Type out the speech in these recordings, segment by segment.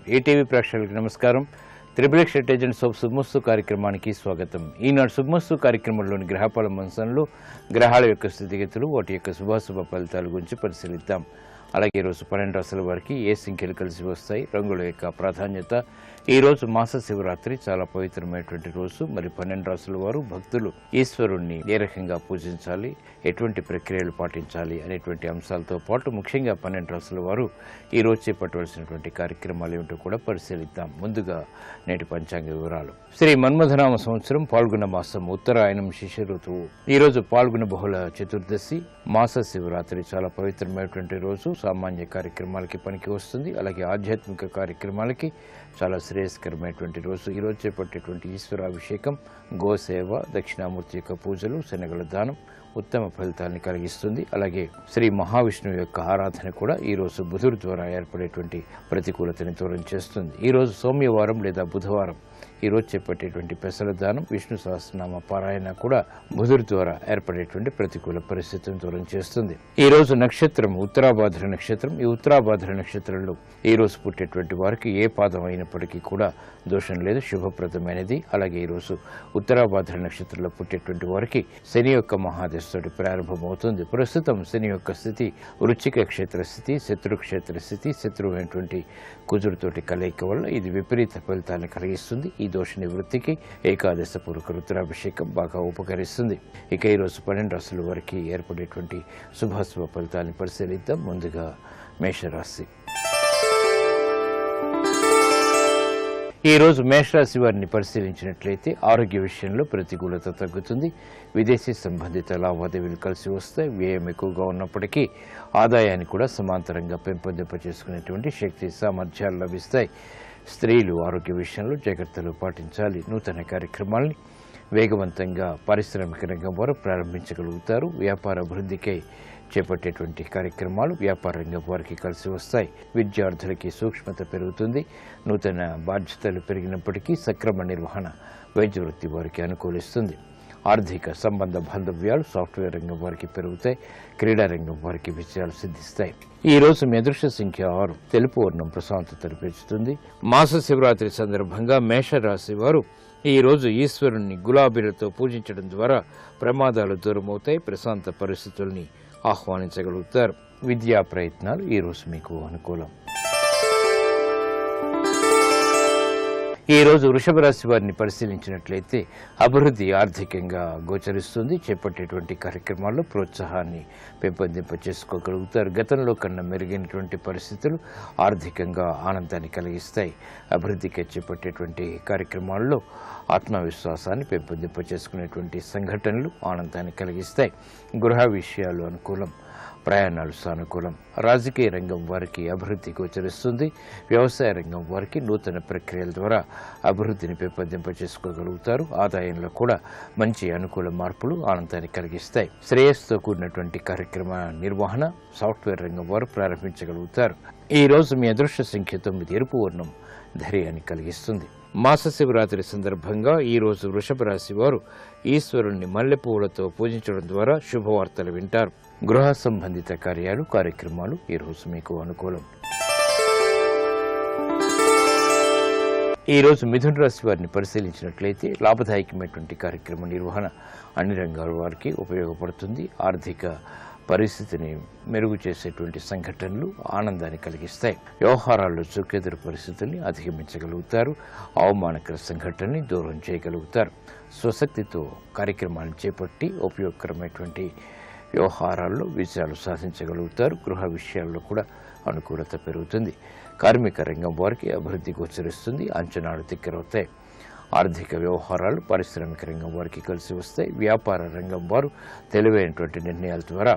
ETV ప్రేక్షకులకు నమస్కారం. Triple X agents of శుభమస్తు కార్యక్రమానికి స్వాగతం. ఈనాడు శుభమస్తు కార్యక్రమంలోని గ్రహపాల మంచంలో గ్రహాల యొక్క స్థితిగతులు, వాటి యొక్క శుభాశుభ ఫలితాల గురించి పరిశీలిద్దాం. అలాగే ఈరోజు 12 రాశుల వారికి ఏ సంఖ్యలు కలిసి వస్తాయి, రంగుల యొక్క ప్రాధాన్యత. ఈరోజు మాస శివరాత్రి చాలా పవిత్రమైనటువంటి రోజు. మరి 12 రాశుల వారు భక్తులు ఈశ్వరుణ్ణి ఏ రకంగా పూజించాలి, ఎటువంటి ప్రక్రియలు పాటించాలి అనేటువంటి అంశాలతో పాటు ముఖ్యంగా 12 రాశుల వారు ఈరోజు చేపట్టవలసినటువంటి కార్యక్రమాలు ఏమిటో కూడా పరిశీలిద్దాం. ముందుగా నేటి పంచాంగ వివరాలు. శ్రీ మన్మథనామ సంవత్సరం పాల్గొన మాసం, ఉత్తరాయణం, శిశిర ఋతువు. ఈరోజు పాల్గొన బహుళ చతుర్దశి. మాస శివరాత్రి చాలా పవిత్రమైనటువంటి రోజు. సామాన్య కార్యక్రమాలకి పనికి వస్తుంది. అలాగే ఆధ్యాత్మిక కార్యక్రమాలకి చాలా శ్రేయస్కరమైనటువంటి రోజు. ఈరోజు చేపట్టేటువంటి ఈశ్వరాభిషేకం, గోసేవ, దక్షిణామూర్తి యొక్క పూజలు, శనగల దానం ఉత్తమ ఫలితాన్ని కలిగిస్తుంది. అలాగే శ్రీ మహావిష్ణువు యొక్క ఆరాధన కూడా ఈరోజు బుధుడు ద్వారా ఏర్పడేటువంటి ప్రతికూలతని దూరం చేస్తుంది. ఈరోజు సోమవారం లేదా బుధవారం ఈరోజు చేపట్టేటువంటి పెసల దానం, విష్ణు సహస్రనామ పారాయణ కూడా బుధుడి ద్వారా ఏర్పడేటువంటి ప్రతికూల పరిస్థితిని దూరం చేస్తుంది. ఈ రోజు నక్షత్రం ఉత్తరాభాద్ర నక్షత్రం. ఈ ఉత్తరాభాద్ర నక్షత్రంలో ఈ రోజు పుట్టేటువంటి వారికి ఏ పాదం అయినప్పటికీ కూడా దోషం లేదు, శుభప్రదమైనది. అలాగే ఈరోజు ఉత్తరాభాద్ర నక్షత్రంలో పుట్టేటువంటి వారికి శని యొక్క మహాదశతోటి ప్రారంభమవుతుంది. ప్రస్తుతం శని యొక్క స్థితి వృశ్చిక క్షేత్ర స్థితి, శత్రుక్షేత్ర స్థితి, శత్రువైనటువంటి కుజుడితోటి కలయిక వల్ల ఇది విపరీత ఫలితాన్ని కలిగిస్తుంది. ఈ దోష నివృత్తికి ఏకాదశ పూర్వక రుద్రాభిషేకం బాగా ఉపకరిస్తుంది. ఇక ఈరోజు 12 రాశుల వారికి ఏర్పడేటువంటి శుభాశుభ ఫలితాన్ని పరిశీలిద్దాం. ముందుగా మేషరాశి. ఈ రోజు మేషరాశి వారిని పరిశీలించినట్లయితే ఆరోగ్య విషయంలో ప్రతికూలత తగ్గుతుంది. విదేశీ సంబంధిత లావాదేవీలు కలిసి వస్తాయి. వ్యయం ఎక్కువగా ఉన్నప్పటికీ ఆదాయాన్ని కూడా సమాంతరంగా పెంపొందింపచేసుకునేటువంటి శక్తి సామర్థ్యాలు లభిస్తాయి. స్త్రీలు ఆరోగ్య విషయంలో జాగ్రత్తలు పాటించాలి. నూతన కార్యక్రమాల్ని వేగవంతంగా పారిశ్రామిక రంగం వారు ప్రారంభించగలుగుతారు. వ్యాపార అభివృద్ధికై చేపట్టేటువంటి కార్యక్రమాలు వ్యాపార రంగం వారికి కలిసి వస్తాయి. విద్యార్థులకి సూక్ష్మత పెరుగుతుంది. నూతన బాధ్యతలు పెరిగినప్పటికీ సక్రమ నిర్వహణ వైద్య వృత్తి వారికి అనుకూలిస్తుంది. ఆర్థిక సంబంధ బాంధవ్యాలు సాఫ్ట్వేర్ రంగం వారికి పెరుగుతాయి. క్రీడా రంగం వారికి విజయాలు సిద్ధిస్తాయి. ఈ రోజు మీ అదృష్ట సంఖ్య 6. తెలుపు వర్ణం ప్రశాంతతను పెంచుతుంది. మాస శివరాత్రి సందర్భంగా మేషరాశి వారు ఈ రోజు ఈశ్వరుణ్ణి గులాబీలతో పూజించడం ద్వారా ప్రమాదాలు దూరమవుతాయి. ప్రశాంత పరిస్థితుల్ని ఆహ్వానించగలుగుతారు. విద్యా ప్రయత్నాలు ఈ రోజు మీకు అనుకూలం. ఈ రోజు వృషభ రాశి వారిని పరిశీలించినట్లయితే అభివృద్ధి ఆర్థికంగా గోచరిస్తుంది. చేపట్టేటువంటి కార్యక్రమాల్లో ప్రోత్సాహాన్ని పెంపొందింపచేసుకోగలుగుతారు. గతంలో కన్నా మెరుగైనటువంటి పరిస్థితులు ఆర్థికంగా ఆనందాన్ని కలిగిస్తాయి. అభివృద్ధికి చేపట్టేటువంటి కార్యక్రమాల్లో ఆత్మవిశ్వాసాన్ని పెంపొందింపచేసుకునేటువంటి సంఘటనలు ఆనందాన్ని కలిగిస్తాయి. గృహ విషయాలు అనుకూలం, ప్రయాణాలు సానుకూలం. రాజకీయ రంగం వారికి అభివృద్ధి గోచరిస్తుంది. వ్యవసాయ రంగం వారికి నూతన ప్రక్రియల ద్వారా అభివృద్ధిని పెంపొందింపచేసుకోగలుగుతారు. ఆదాయంలో కూడా మంచి అనుకూల మార్పులు ఆనందాన్ని కలిగిస్తాయి. శ్రేయస్సుతో కూడినటువంటి కార్యక్రమ నిర్వహణ సాఫ్ట్వేర్ రంగం వారు ప్రారంభించగలుగుతారు. ఈ రోజు మీ అదృష్ట సంఖ్య 9. ఎరుపు వర్ణం ధైర్యాన్ని కలిగిస్తుంది. మాస శివరాత్రి సందర్భంగా ఈ రోజు వృషభ రాశి వారు ఈశ్వరుణ్ణి మల్లెపూలతో పూజించడం ద్వారా శుభవార్తలు వింటారు. గృహ సంబంధిత కార్యక్రమాలు ఈ రోజు మీకు అనుకూలం. ఈ రోజు మిథున రాశి వారిని పరిశీలించినట్లయితే లాభదాయకమైనటువంటి కార్యక్రమ నిర్వహణ అన్ని రంగాల వారికి ఉపయోగపడుతుంది. ఆర్థిక పరిస్థితిని మెరుగు చేసేటువంటి సంఘటనలు ఆనందాన్ని కలిగిస్తాయి. వ్యవహారాల్లో చుక్కెదురు పరిస్థితుల్ని అధిగమించగలుగుతారు. అవమానకర సంఘటనని దూరం చేయగలుగుతారు. స్వశక్తితో కార్యక్రమాలను చేపట్టి ఉపయోగకరమైనటువంటి వ్యవహారాల్లో విజయాలు సాధించగలుగుతారు. గృహ విషయాల్లో కూడా అనుకూలత పెరుగుతుంది. కార్మిక రంగం వారికి అభివృద్ధి గోచరిస్తుంది. అంచనాలు దగ్గరవుతాయి. ఆర్థిక వ్యవహారాలు పారిశ్రామిక రంగం వారికి కలిసి వస్తాయి. వ్యాపార రంగం వారు తెలివైనటువంటి నిర్ణయాల ద్వారా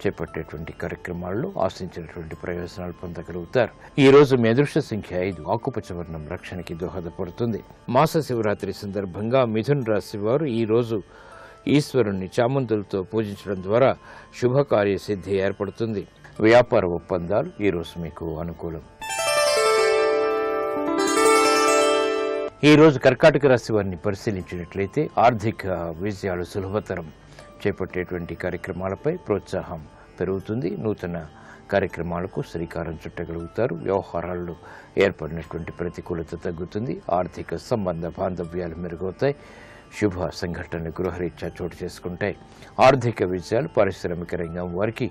చేపట్టేటువంటి కార్యక్రమాల్లో ఆశించినటువంటి ప్రయోజనాలు పొందగలుగుతారు. ఈ రోజు మీ అదృష్ట సంఖ్య 5. ఆకుపచ్చ వర్ణం రక్షణకి దోహదపడుతుంది. మాస శివరాత్రి సందర్భంగా మిథున రాశి వారు ఈ రోజు ఈశ్వరుణ్ణి చామంతులతో పూజించడం ద్వారా శుభకార్య సిద్ధి ఏర్పడుతుంది. వ్యాపార ఒప్పందాలు ఈ రోజు మీకు అనుకూలం. ఈ రోజు కర్కాటక రాశి వారిని పరిశీలించినట్లయితే ఆర్థిక విజయాలు సులభతరం. చేపట్టేటువంటి కార్యక్రమాలపై ప్రోత్సాహం పెరుగుతుంది. నూతన కార్యక్రమాలకు శ్రీకారం చుట్టగలుగుతారు. వ్యవహారాల్లో ఏర్పడినటువంటి ప్రతికూలత తగ్గుతుంది. ఆర్థిక సంబంధ బాంధవ్యాలు మెరుగవుతాయి. శుభ సంఘటనలు గృహరీత్యా చోటు చేసుకుంటాయి. ఆర్థిక విజయాలు పారిశ్రామిక రంగం వారికి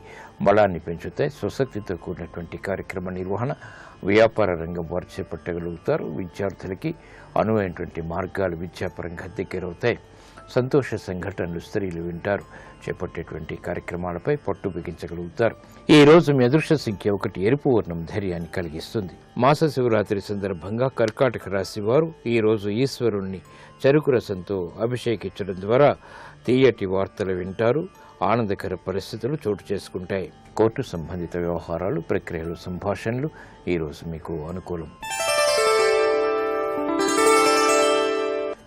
బలాన్ని పెంచుతాయి. స్వశక్తితో కూడినటువంటి కార్యక్రమ నిర్వహణ వ్యాపార రంగం వారు చేపట్టగలుగుతారు. విద్యార్థులకి అనువైనటువంటి మార్గాలు విద్యాపరంగా దగ్గరవుతాయి. సంతోష సంఘటనలు స్త్రీలు వింటారు. చేపట్టేటువంటి కార్యక్రమాలపై పట్టు బిగించగలుగుతారు. ఈ రోజు మీ అదృష్ట సంఖ్య 1 ఎరుపు వర్ణం ధైర్యాన్ని కలిగిస్తుంది. మాస శివరాత్రి సందర్భంగా కర్కాటక రాశి వారు ఈ రోజు ఈశ్వరుణ్ణి చెరుకు రసంతో అభిషేకించడం ద్వారా తీయటి వార్తలు వింటారు. ఆనందకర పరిస్థితులు చోటు చేసుకుంటాయి. కోర్టు సంబంధిత వ్యవహారాలు, ప్రక్రియలు, సంభాషణలు ఈ రోజు మీకు అనుకూలం.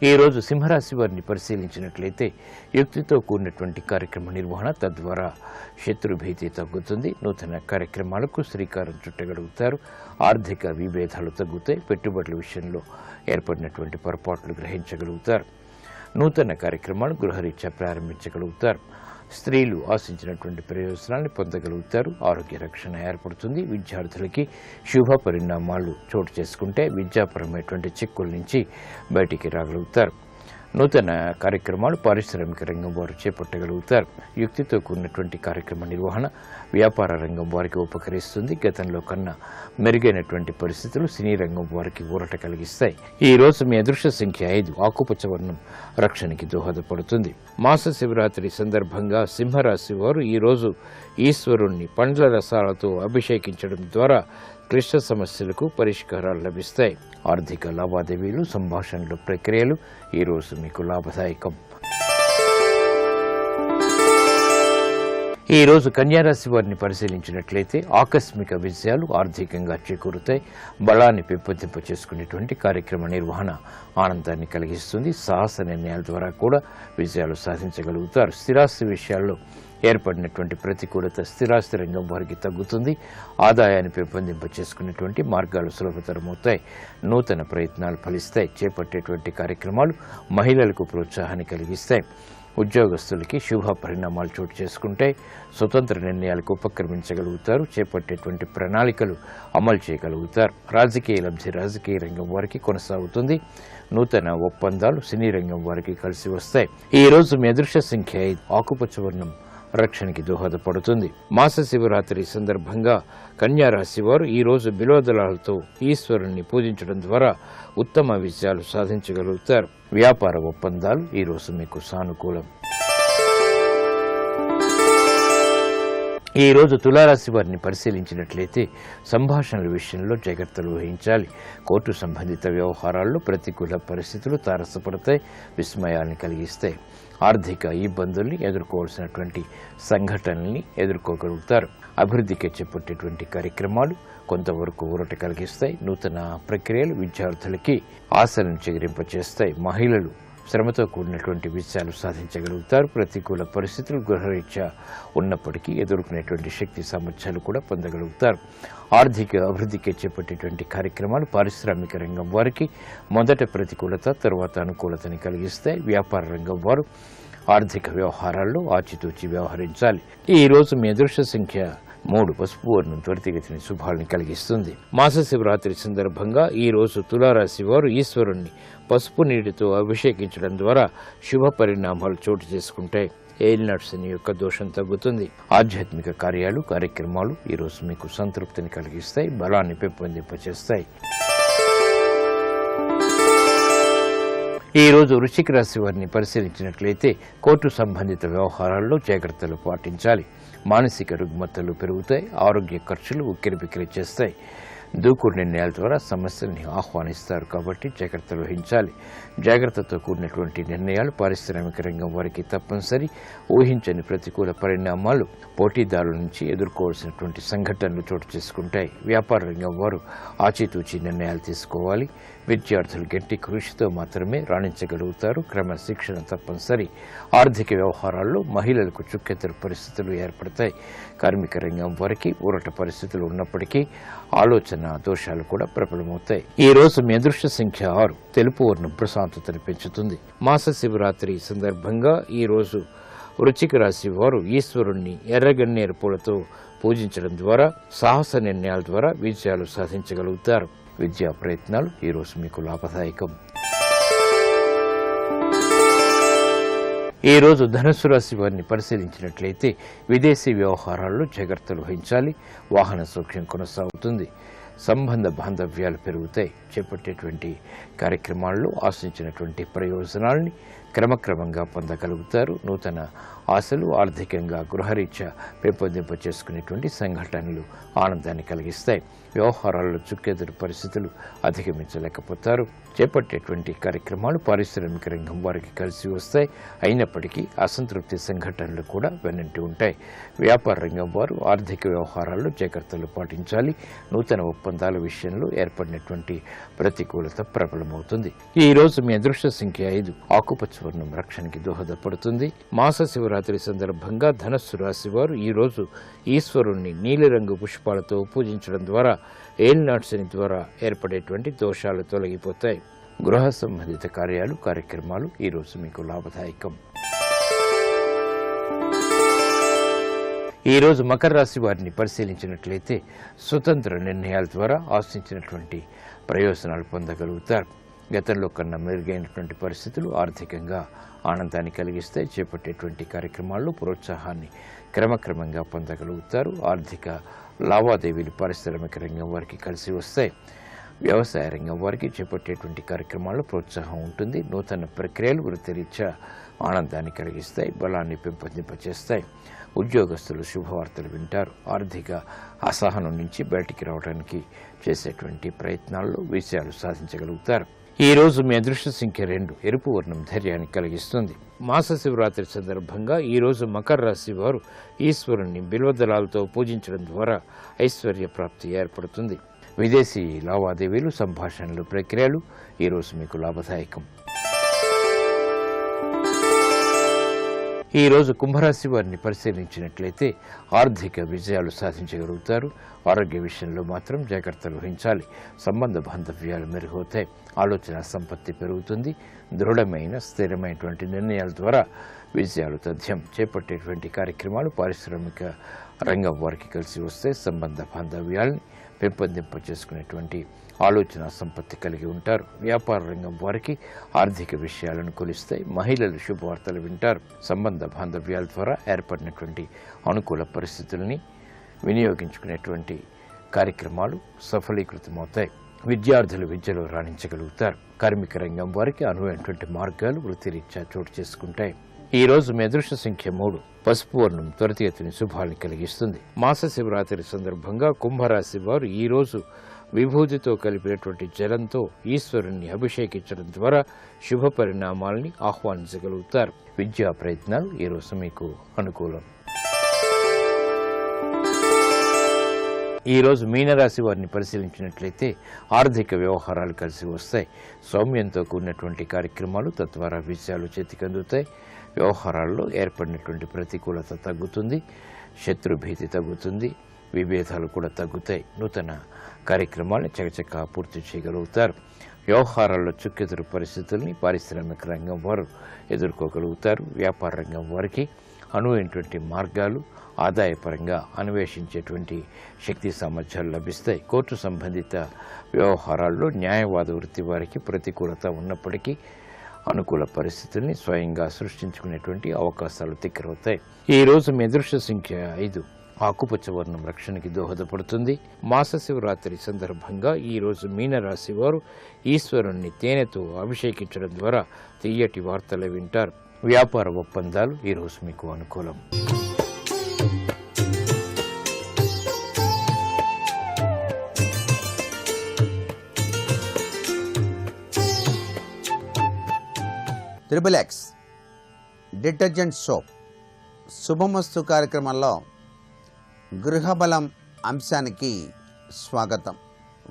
ఈ రోజు సింహరాశి వారిని పరిశీలించినట్లయితే యుక్తితో కూడినటువంటి కార్యక్రమ నిర్వహణ, తద్వారా శత్రుభీతి తగ్గుతుంది. నూతన కార్యక్రమాలకు శ్రీకారం చుట్టగలుగుతారు. ఆర్థిక విభేదాలు తగ్గుతాయి. పెట్టుబడుల విషయంలో ఏర్పడినటువంటి పొరపాట్లు గ్రహించగలుగుతారు. నూతన కార్యక్రమాలు గృహరీత్యా ప్రారంభించగలుగుతారు. స్త్రీలు ఆశించినటువంటి ప్రయోజనాలను పొందగలుగుతారు. ఆరోగ్య రక్షణ ఏర్పడుతుంది. విద్యార్థులకి శుభ పరిణామాలు చోటు చేసుకుంటే విద్యాపరమైనటువంటి చిక్కుల నుంచి బయటికి రాగలుగుతారు. నూతన కార్యక్రమాలు పారిశ్రామిక రంగం వారు చేపట్టగలుగుతారు. యుక్తితో కూడినటువంటి కార్యక్రమ నిర్వహణ వ్యాపార రంగం వారికి ఉపకరిస్తుంది. గతంలో కన్నా మెరుగైనటువంటి పరిస్థితులు సినీ రంగం వారికి ఊరట కలిగిస్తాయి. ఈ రోజు మీ అదృష్ట సంఖ్య 5 ఆకుపచ్చ వర్ణం రక్షణకి దోహదపడుతుంది. మాస శివరాత్రి సందర్భంగా సింహరాశి వారు ఈ రోజు ఈశ్వరుణ్ణి పండ్ల రసాలతో అభిషేకించడం ద్వారా క్లిష్ట సమస్యలకు పరిష్కారాలు లభిస్తాయి. ఆర్థిక లావాదేవీలు, సంభాషణలు, ప్రక్రియలు ఈ రోజు మీకు లాభదాయకం. ఈ రోజు కన్యారాశి వారిని పరిశీలించినట్లయితే ఆకస్మిక విజయాలు ఆర్థికంగా చేకూరుతాయి. బలాన్ని పెంపొందింప చేసుకునేటువంటి కార్యక్రమ నిర్వహణ ఆనందాన్ని కలిగిస్తుంది. సాహస నిర్ణయాల ద్వారా కూడా విజయాలు సాధించగలుగుతారు. స్థిరాస్తి విషయాల్లో ఏర్పడినటువంటి ప్రతికూలత స్థిరాస్తి రంగం వారికి తగ్గుతుంది. ఆదాయాన్ని పెంపొందింప చేసుకునేటువంటి మార్గాలు సులభతరమవుతాయి. నూతన ప్రయత్నాలు ఫలిస్తాయి. చేపట్టేటువంటి కార్యక్రమాలు మహిళలకు ప్రోత్సాహాన్ని కలిగిస్తాయి. ఉద్యోగస్తులకి శుభ పరిణామాలు చోటు చేసుకుంటాయి. స్వతంత్ర నిర్ణయాలకు ఉపక్రమించగలుగుతారు. చేపట్టేటువంటి ప్రణాళికలు అమలు చేయగలుగుతారు. రాజకీయ లబ్ధి రాజకీయ రంగం వారికి కొనసాగుతుంది. నూతన ఒప్పందాలు సినీ రంగం వారికి కలిసి వస్తాయి. ఈ రోజు మీ అదృష్ట సంఖ్య 5 ఆకుపచ్చ వర్ణం రక్షణకి దోహదపడుతుంది. మాస శివరాత్రి సందర్భంగా కన్యారాశి వారు ఈ రోజు బిల్వదళాలతో ఈశ్వరుణ్ణి పూజించడం ద్వారా ఉత్తమ విజయాలు సాధించగలుగుతారు. వ్యాపార ఒప్పందాలు ఈ రోజు మీకు సానుకూలం. ఈ రోజు తులారాశి వారిని పరిశీలించినట్లయితే సంభాషణల విషయంలో జాగ్రత్తలు వహించాలి. కోర్టు సంబంధిత వ్యవహారాల్లో ప్రతికూల పరిస్థితులు తారసపడతాయి, విస్మయాన్ని కలిగిస్తాయి. ఆర్థిక ఇబ్బందుల్ని ఎదుర్కోవాల్సినటువంటి సంఘటనల్ని ఎదుర్కోగలుగుతారు. అభివృద్ధికి చేపట్టేటువంటి కార్యక్రమాలు కొంతవరకు ఊరట కలిగిస్తాయి. నూతన ప్రక్రియలు విద్యార్థులకి ఆశలను చెగిరింపచేస్తాయి. మహిళలు శ్రమతో కూడినటువంటి విజయాలు సాధించగలుగుతారు. ప్రతికూల పరిస్థితులు గృహరీత్యా ఉన్నప్పటికీ ఎదుర్కొనేటువంటి శక్తి సామర్థ్యాలు కూడా పొందగలుగుతారు. ఆర్థిక అభివృద్ధికి చేపట్టేటువంటి కార్యక్రమాలు పారిశ్రామిక రంగం వారికి మొదట ప్రతికూలత, తరువాత అనుకూలతని కలిగిస్తాయి. వ్యాపార రంగం వారు ఆర్థిక వ్యవహారాల్లో ఆచితూచి వ్యవహరించాలి. ఈ రోజు మీ అదృష్ట సంఖ్య 3 పసుపు వర్ణం త్వరితగతిని శుభాలను కలిగిస్తుంది. మాస శివరాత్రి సందర్భంగా ఈ రోజు తులారాశి వారు ఈశ్వరుణ్ణి పసుపు నీటితో అభిషేకించడం ద్వారా శుభ పరిణామాలు చోటు చేసుకుంటాయి. ఏలినాటి శని యొక్క దోషం తగ్గుతుంది. ఆధ్యాత్మిక కార్యక్రమాలు ఈ రోజు మీకు సంతృప్తిని కలిగిస్తాయి, బలాన్ని పెంపొందింపచేస్తాయి. ఈ రోజు వృశ్చిక రాశి వారిని పరిశీలించినట్లయితే కోర్టు సంబంధిత వ్యవహారాల్లో జాగ్రత్తలు పాటించాలి. మానసిక రుగ్మతలు పెరుగుతాయి. ఆరోగ్య ఖర్చులు ఉక్కిరిబిక్కిరి చేస్తాయి. దూకుడు నిర్ణయాల ద్వారా సమస్యల్ని ఆహ్వానిస్తారు కాబట్టి జాగ్రత్తలు వహించాలి. జాగ్రత్తతో కూడినటువంటి నిర్ణయాలు పారిశ్రామిక రంగం వారికి తప్పనిసరి. ఊహించని ప్రతికూల పరిణామాలు పోటీదారుల నుంచి ఎదుర్కోవాల్సినటువంటి సంఘటనలు చోటు చేసుకుంటాయి. వ్యాపార రంగం వారు ఆచితూచి నిర్ణయాలు తీసుకోవాలి. విద్యార్థులు గట్టి కృషితో మాత్రమే రాణించగలుగుతారు. క్రమశిక్షణ తప్పనిసరి. ఆర్థిక వ్యవహారాల్లో మహిళలకు చుక్కెదురు పరిస్థితులు ఏర్పడతాయి. కార్మిక రంగం వారికి ఊరట పరిస్థితులు ఉన్నప్పటికీ ఆలోచన దోషాలు కూడా ప్రబలమవుతాయి. ఈ రోజు మీ అదృష్ట సంఖ్య 6 తెలుపు వర్ణం ప్రశాంతతను పెంచుతుంది. మాస శివరాత్రి సందర్భంగా ఈ రోజు వృశ్చిక రాశి వారు ఈశ్వరుణ్ణి ఎర్రగన్నేరు పూలతో పూజించడం ద్వారా సాహస నిర్ణయాల ద్వారా విజయాలు సాధించగలుగుతారు. విద్యా ప్రయత్నాలు ఈరోజు మీకు లాభదాయకం. ఈ రోజు ధనుస్సు రాశి వారిని పరిశీలించినట్లయితే విదేశీ వ్యవహారాల్లో జాగ్రత్తలు వహించాలి. వాహన సౌఖ్యం కొనసాగుతుంది. సంబంధ బాంధవ్యాలు పెరుగుతాయి. చేపట్టేటువంటి కార్యక్రమాల్లో ఆశించినటువంటి ప్రయోజనాల్ని క్రమక్రమంగా పొందగలుగుతారు. నూతన ఆశలు ఆర్థికంగా గృహరీత్యా పెంపొందింప చేసుకునేటువంటి సంఘటనలు ఆనందాన్ని కలిగిస్తాయి. వ్యవహారాల్లో చుక్కెదురు పరిస్థితులు అధిగమించలేకపోతారు. చేపట్టేటువంటి కార్యక్రమాలు పారిశ్రామిక రంగం వారికి కలిసి వస్తాయి. అయినప్పటికీ అసంతృప్తి సంఘటనలు కూడా వెన్నంటి ఉంటాయి. వ్యాపార రంగం వారు ఆర్థిక వ్యవహారాల్లో జాగ్రత్తలు పాటించాలి. నూతన ఒప్పందాల విషయంలో ఏర్పడినటువంటి ప్రతికూలత ప్రబలమవుతుంది. ఈ రోజు మీ అదృష్ట సంఖ్య 5. ఆకుపచ్చ వర్ణం రక్షణకి దోహదపడుతుంది. మాస శివరాత్రి సందర్భంగా ధనస్సు రాశి వారు ఈ రోజు ఈశ్వరుణ్ణి నీలిరంగు పుష్పాలతో పూజించడం ద్వారా ఏలినాటి శని ద్వారా ఏర్పడేటువంటి దోషాలు తొలగిపోతాయి. గృహ సంబంధిత కార్యక్రమాలు ఈ రోజు మీకు లాభదాయకం. ఈ రోజు మకర రాశి వారిని పరిశీలించినట్లయితే స్వతంత్ర నిర్ణయాల ద్వారా ఆశించినటువంటి ప్రయోజనాలు పొందగలుగుతారు. గతంలో కన్నా మెరుగైనటువంటి పరిస్థితులు ఆర్థికంగా ఆనందాన్ని కలిగిస్తే చేపట్టేటువంటి కార్యక్రమాల్లో ప్రోత్సాహాన్ని క్రమక్రమంగా పొందగలుగుతారు. ఆర్థిక లావాదేవీలు పారిశ్రామిక రంగం వారికి కలిసి వస్తాయి. వ్యవసాయ రంగం వారికి చేపట్టేటువంటి కార్యక్రమాల్లో ప్రోత్సాహం ఉంటుంది. నూతన ప్రక్రియలు వృత్తిరీత్యా ఆనందాన్ని కలిగిస్తాయి. బలాన్ని పెంపొందింపచేస్తాయి. ఉద్యోగస్తులు శుభవార్తలు వింటారు. ఆర్థిక అసహనం నుంచి బయటికి రావడానికి చేసేటువంటి ప్రయత్నాల్లో విజయాలు సాధించగలుగుతారు. ఈ రోజు మీ అదృష్ట సంఖ్య 2. ఎరుపు వర్ణం ధైర్యాన్ని కలిగిస్తుంది. మాస శివరాత్రి సందర్భంగా ఈ రోజు మకర రాశి వారు ఈశ్వరుణ్ణి బిల్వదళాలతో పూజించడం ద్వారా ఐశ్వర్య ప్రాప్తి ఏర్పడుతుంది. విదేశీ లావాదేవీలు సంభాషణలు ప్రక్రియలు ఈ రోజు మీకు లాభదాయకం. ఈ రోజు కుంభరాశి వారిని పరిశీలించినట్లయితే ఆర్థిక విజయాలు సాధించగలుగుతారు. ఆరోగ్య విషయంలో మాత్రం జాగ్రత్తలు వహించాలి. సంబంధ బాంధవ్యాలు మెరుగవుతాయి. ఆలోచన సంపత్తి పెరుగుతుంది. దృఢమైన స్థిరమైనటువంటి నిర్ణయాల ద్వారా విజయాలు తథ్యం. చేపట్టేటువంటి కార్యక్రమాలు పారిశ్రామిక రంగం వారికి కలిసి వస్తే సంబంధ బాంధవ్యాల్ని పెంపొందింప చేసుకునేటువంటి ఆలోచన సంపత్తి కలిగి ఉంటారు. వ్యాపార రంగం వారికి ఆర్థిక విషయాలను కొలిస్తాయి. మహిళలు శుభవార్తలు వింటారు. సంబంధ బాంధవ్యాల ద్వారా ఏర్పడినటువంటి అనుకూల పరిస్థితుల్ని వినియోగించుకునేటువంటి కార్యక్రమాలు సఫలీకృతమవుతాయి. విద్యార్థులు విద్యలో రాణించగలుగుతారు. కార్మిక రంగం వారికి అనువైనటువంటి మార్గాలు వృత్తిరీత్యా చోటు చేసుకుంటాయి. ఈ రోజు మీ అదృష్ట సంఖ్య 3. పసుపు వర్ణం త్వరితగతిని శుభాన్ని కలిగిస్తుంది. మాస శివరాత్రి సందర్భంగా కుంభరాశి వారు ఈ రోజు విభూతితో కలిపినటువంటి జలంతో ఈశ్వరుణ్ణి అభిషేకించడం ద్వారా శుభ పరిణామాల్ని ఆహ్వానించగలుగుతారు. విద్యా ప్రయత్నాలు ఈ రోజు మీకు అనుకూలం. ఈ రోజు మీనరాశి వారిని పరిశీలించినట్లయితే ఆర్థిక వ్యవహారాలు కలిసి వస్తాయి. సౌమ్యంతో కూడినటువంటి కార్యక్రమాలు తద్వారా విజయాలు చేతికందుతాయి. వ్యవహారాల్లో ఏర్పడినటువంటి ప్రతికూలత తగ్గుతుంది. శత్రుభీతి తగ్గుతుంది. విభేదాలు కూడా తగ్గుతాయి. నూతన కార్యక్రమాలను చకచకా పూర్తి చేయగలుగుతారు. వ్యవహారాల్లో చుక్కెదురు పరిస్థితుల్ని పారిశ్రామిక రంగం వారు ఎదుర్కోగలుగుతారు. వ్యాపార రంగం వారికి అనువైనటువంటి మార్గాలు ఆదాయపరంగా అన్వేషించేటువంటి శక్తి సామర్థ్యాలు లభిస్తాయి. కోర్టు సంబంధిత వ్యవహారాల్లో న్యాయవాద వృత్తి వారికి ప్రతికూలత ఉన్నప్పటికీ అనుకూల పరిస్థితుల్ని స్వయంగా సృష్టించుకునేటువంటి అవకాశాలు తిక్కరవుతాయి. ఈ రోజు మీ అదృష్ట సంఖ్య 5. ఆకుపచ్చ వర్ణం రక్షణకి దోహదపడుతుంది. మాస శివరాత్రి సందర్భంగా ఈ రోజు మీనరాశి వారు ఈశ్వరుణ్ణి తేనెతో అభిషేకించడం ద్వారా తీయటి వార్తలు వింటారు. వ్యాపార ఒప్పందాలు ఈ రోజు మీకు అనుకూలం. XXX డిటర్జెంట్ సోప్ శుభమస్తు కార్యక్రమంలో గృహబలం అంశానికి స్వాగతం.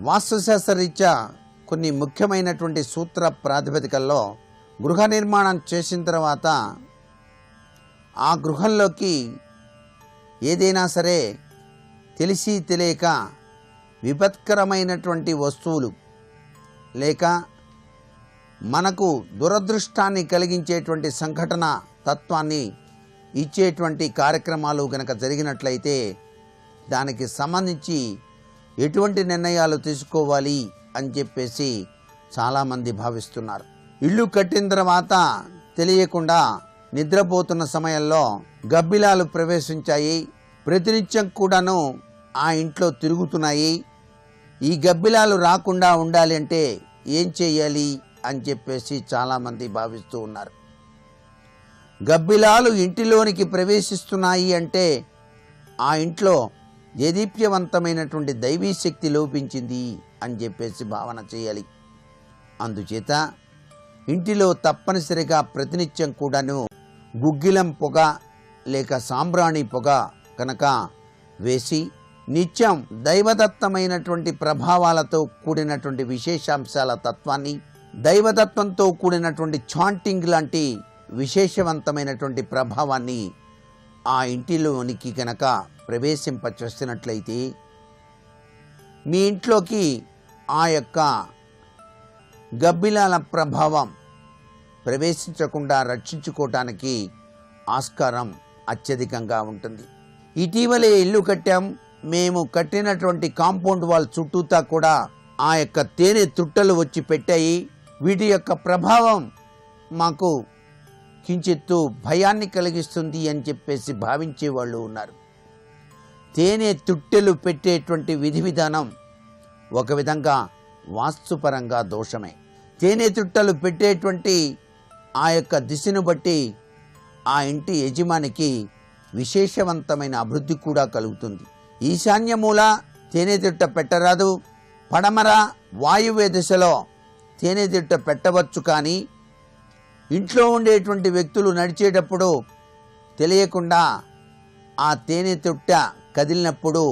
వాస్తుశాస్త్రరీత్యా కొన్ని ముఖ్యమైనటువంటి సూత్ర ప్రాతిపదికల్లో గృహ నిర్మాణం చేసిన తర్వాత ఆ గృహంలోకి ఏదైనా సరే తెలిసి తెలియక విపత్కరమైనటువంటి వస్తువులు లేక మనకు దురదృష్టాన్ని కలిగించేటువంటి సంఘటన తత్వాన్ని ఇచ్చేటువంటి కార్యక్రమాలు గనక జరిగినట్లయితే దానికి సంబంధించి ఎటువంటి నిర్ణయాలు తీసుకోవాలి అని చెప్పేసి చాలామంది భావిస్తున్నారు. ఇల్లు కట్టిన తర్వాత తెలియకుండా నిద్రపోతున్న సమయంలో గబ్బిలాలు ప్రవేశించాయి. ప్రతినిత్యం కూడాను ఆ ఇంట్లో తిరుగుతున్నాయి. ఈ గబ్బిలాలు రాకుండా ఉండాలి అంటే ఏం చేయాలి అని చెప్పేసి చాలామంది భావిస్తూ ఉన్నారు. గబ్బిలాలు ఇంటిలోనికి ప్రవేశిస్తున్నాయి అంటే ఆ ఇంట్లో దేదీప్యవంతమైనటువంటి దైవీ శక్తి లోపించింది అని చెప్పేసి భావన చేయాలి. అందుచేత ఇంటిలో తప్పనిసరిగా ప్రతినిత్యం కూడాను గుగ్గిలం పొగ లేక సాంబ్రాణి పొగ కనుక వేసి నిత్యం దైవదత్తమైనటువంటి ప్రభావాలతో కూడినటువంటి విశేషాంశాల తత్వాన్ని, దైవతత్వంతో కూడినటువంటి చాంటింగ్ లాంటి విశేషవంతమైనటువంటి ప్రభావాన్ని ఆ ఇంటిలోనికి కనుక ప్రవేశింపచేసినట్లయితే మీ ఇంట్లోకి ఆ యొక్క గబ్బిలాల ప్రభావం ప్రవేశించకుండా రక్షించుకోవటానికి ఆస్కారం అత్యధికంగా ఉంటుంది. ఇటీవలే ఇల్లు కట్టాం. మేము కట్టినటువంటి కాంపౌండ్ వాల్ చుట్టూతా కూడా ఆ యొక్క తేనె తుట్టలు వచ్చి పెట్టాయి. వీటి యొక్క ప్రభావం మాకు కించిత్తు భయాన్ని కలిగిస్తుంది అని చెప్పేసి భావించే వాళ్ళు ఉన్నారు. తేనె తుట్టెలు పెట్టేటువంటి విధి విధానం ఒక విధంగా వాస్తుపరంగా దోషమే. తేనె తుట్టలు పెట్టేటువంటి ఆ యొక్క దిశను బట్టి ఆ ఇంటి యజమానికి విశేషవంతమైన అభివృద్ధి కూడా కలుగుతుంది. ఈశాన్య మూల తేనె తిట్ట పెట్టరాదు. పడమర వాయువ్య దిశలో తేనె తిట్ట పెట్టవచ్చు. కానీ ఇంట్లో ఉండేటువంటి వ్యక్తులు నడిచేటప్పుడు తెలియకుండా ఆ తేనె తుట్ట కదిలినప్పుడు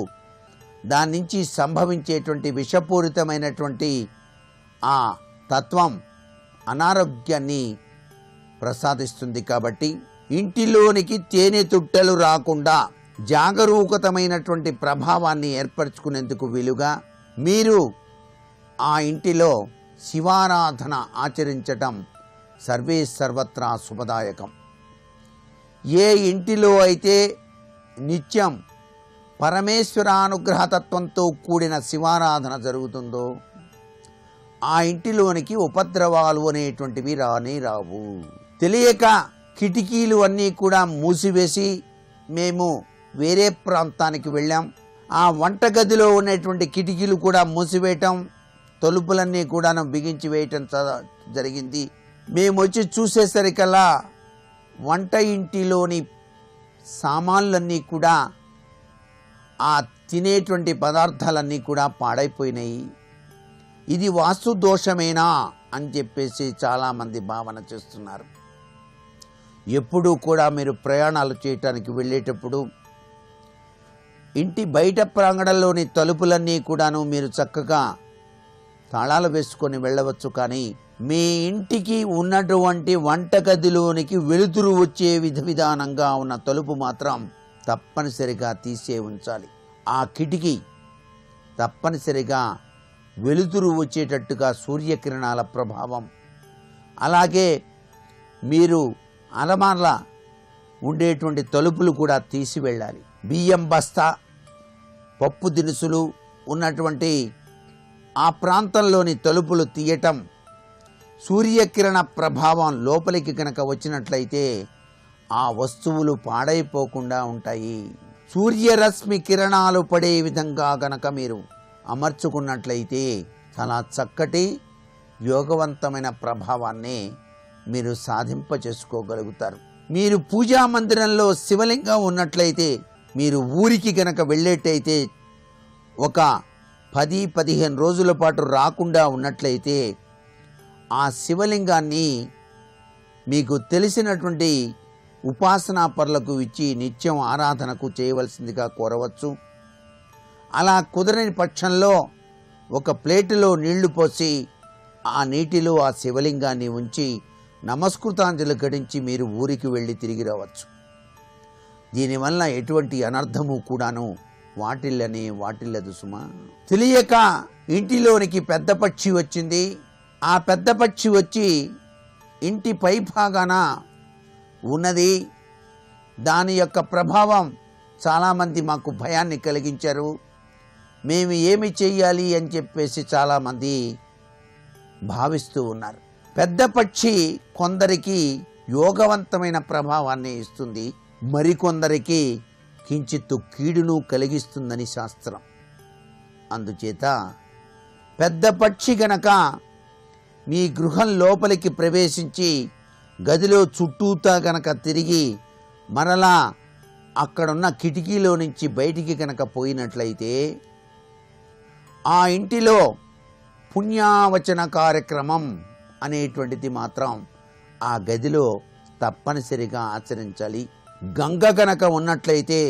దాని నుంచి సంభవించేటువంటి విషపూరితమైనటువంటి ఆ తత్వం అనారోగ్యాన్ని ప్రసాదిస్తుంది. కాబట్టి ఇంటిలోనికి తేనె తుట్టలు రాకుండా జాగరూకతమైనటువంటి ప్రభావాన్ని ఏర్పరచుకునేందుకు వీలుగా మీరు ఆ ఇంటిలో శివారాధన ఆచరించటం సర్వే సర్వత్రా శుభదాయకం. ఏ ఇంటిలో అయితే నిత్యం పరమేశ్వరానుగ్రహతత్వంతో కూడిన శివారాధన జరుగుతుందో ఆ ఇంటిలోనికి ఉపద్రవాలు అనేటువంటివి రానే రావు. తెలియక కిటికీలు అన్నీ కూడా మూసివేసి మేము వేరే ప్రాంతానికి వెళ్ళాం. ఆ వంటగదిలో ఉన్నటువంటి కిటికీలు కూడా మూసివేయటం, తలుపులన్నీ కూడా బిగించి వేయటం జరిగింది. మేము వచ్చి చూసేసరికల్లా వంట ఇంటిలోని సామాన్లన్నీ కూడా, ఆ తినేటువంటి పదార్థాలన్నీ కూడా పాడైపోయినాయి. ఇది వాస్తు దోషమేనా అని చెప్పేసి చాలామంది భావన చేస్తున్నారు. ఎప్పుడూ కూడా మీరు ప్రయాణాలు చేయటానికి వెళ్ళేటప్పుడు ఇంటి బయట ప్రాంగణంలోని తలుపులన్నీ కూడాను మీరు చక్కగా తాళాలు వేసుకొని వెళ్ళవచ్చు. కానీ మీ ఇంటికి ఉన్నటువంటి వంటగదిలోనికి వెలుతురు వచ్చే విధానంగా ఉన్న తలుపు మాత్రం తప్పనిసరిగా తీసే ఉంచాలి. ఆ కిటికీ తప్పనిసరిగా వెలుతురు వచ్చేటట్టుగా సూర్యకిరణాల ప్రభావం, అలాగే మీరు అలమార్ల ఉండేటువంటి తలుపులు కూడా తీసి వెళ్ళాలి. బియ్యం బస్తా, పప్పు దినుసులు ఉన్నటువంటి ఆ ప్రాంతంలోని తలుపులు తీయటం, సూర్యకిరణ ప్రభావం లోపలికి కనుక వచ్చినట్లయితే ఆ వస్తువులు పాడైపోకుండా ఉంటాయి. సూర్యరశ్మి కిరణాలు పడే విధంగా గనక మీరు అమర్చుకున్నట్లయితే చాలా చక్కటి యోగవంతమైన ప్రభావాన్ని మీరు సాధింప చేసుకోగలుగుతారు. మీరు పూజా మందిరంలో శివలింగం ఉన్నట్లయితే, మీరు ఊరికి గనక వెళ్ళేటైతే ఒక 10-15 రోజుల పాటు రాకుండా ఉన్నట్లయితే ఆ శివలింగాన్ని మీకు తెలిసినటువంటి ఉపాసనా పరులకు ఇచ్చి నిత్యం ఆరాధనకు చేయవలసిందిగా కోరవచ్చు. అలా కుదరని పక్షంలో ఒక ప్లేటులో నీళ్లు పోసి ఆ నీటిలో ఆ శివలింగాన్ని ఉంచి నమస్కృతాంజలి ఘటించి మీరు ఊరికి వెళ్ళి తిరిగి రావచ్చు. దీనివల్ల ఎటువంటి అనర్థము కూడాను వాటిల్లదు సుమా. తెలియక ఇంటిలోనికి పెద్ద పక్షి వచ్చింది. ఆ పెద్ద పక్షి వచ్చి ఇంటి పై భాగాన ఉన్నది. దాని యొక్క ప్రభావం చాలామంది మాకు భయాన్ని కలిగించారు, మేము ఏమి చెయ్యాలి అని చెప్పేసి చాలామంది భావిస్తూ ఉన్నారు. పెద్ద పక్షి కొందరికి యోగవంతమైన ప్రభావాన్ని ఇస్తుంది, మరికొందరికి కించిత్తు కీడును కలిగిస్తుందని శాస్త్రం. అందుచేత పెద్ద పక్షి గనక మీ గృహం లోపలికి ప్రవేశించి గదిలో చుట్టూతా గనక తిరిగి మరలా అక్కడున్న కిటికీలో నుంచి బయటికి కనుక పోయినట్లయితే ఆ ఇంటిలో పుణ్యావచన కార్యక్రమం అనేటువంటిది మాత్రం ఆ గదిలో తప్పనిసరిగా ఆచరించాలి. గంగ గనక ఉన్నట్లయితే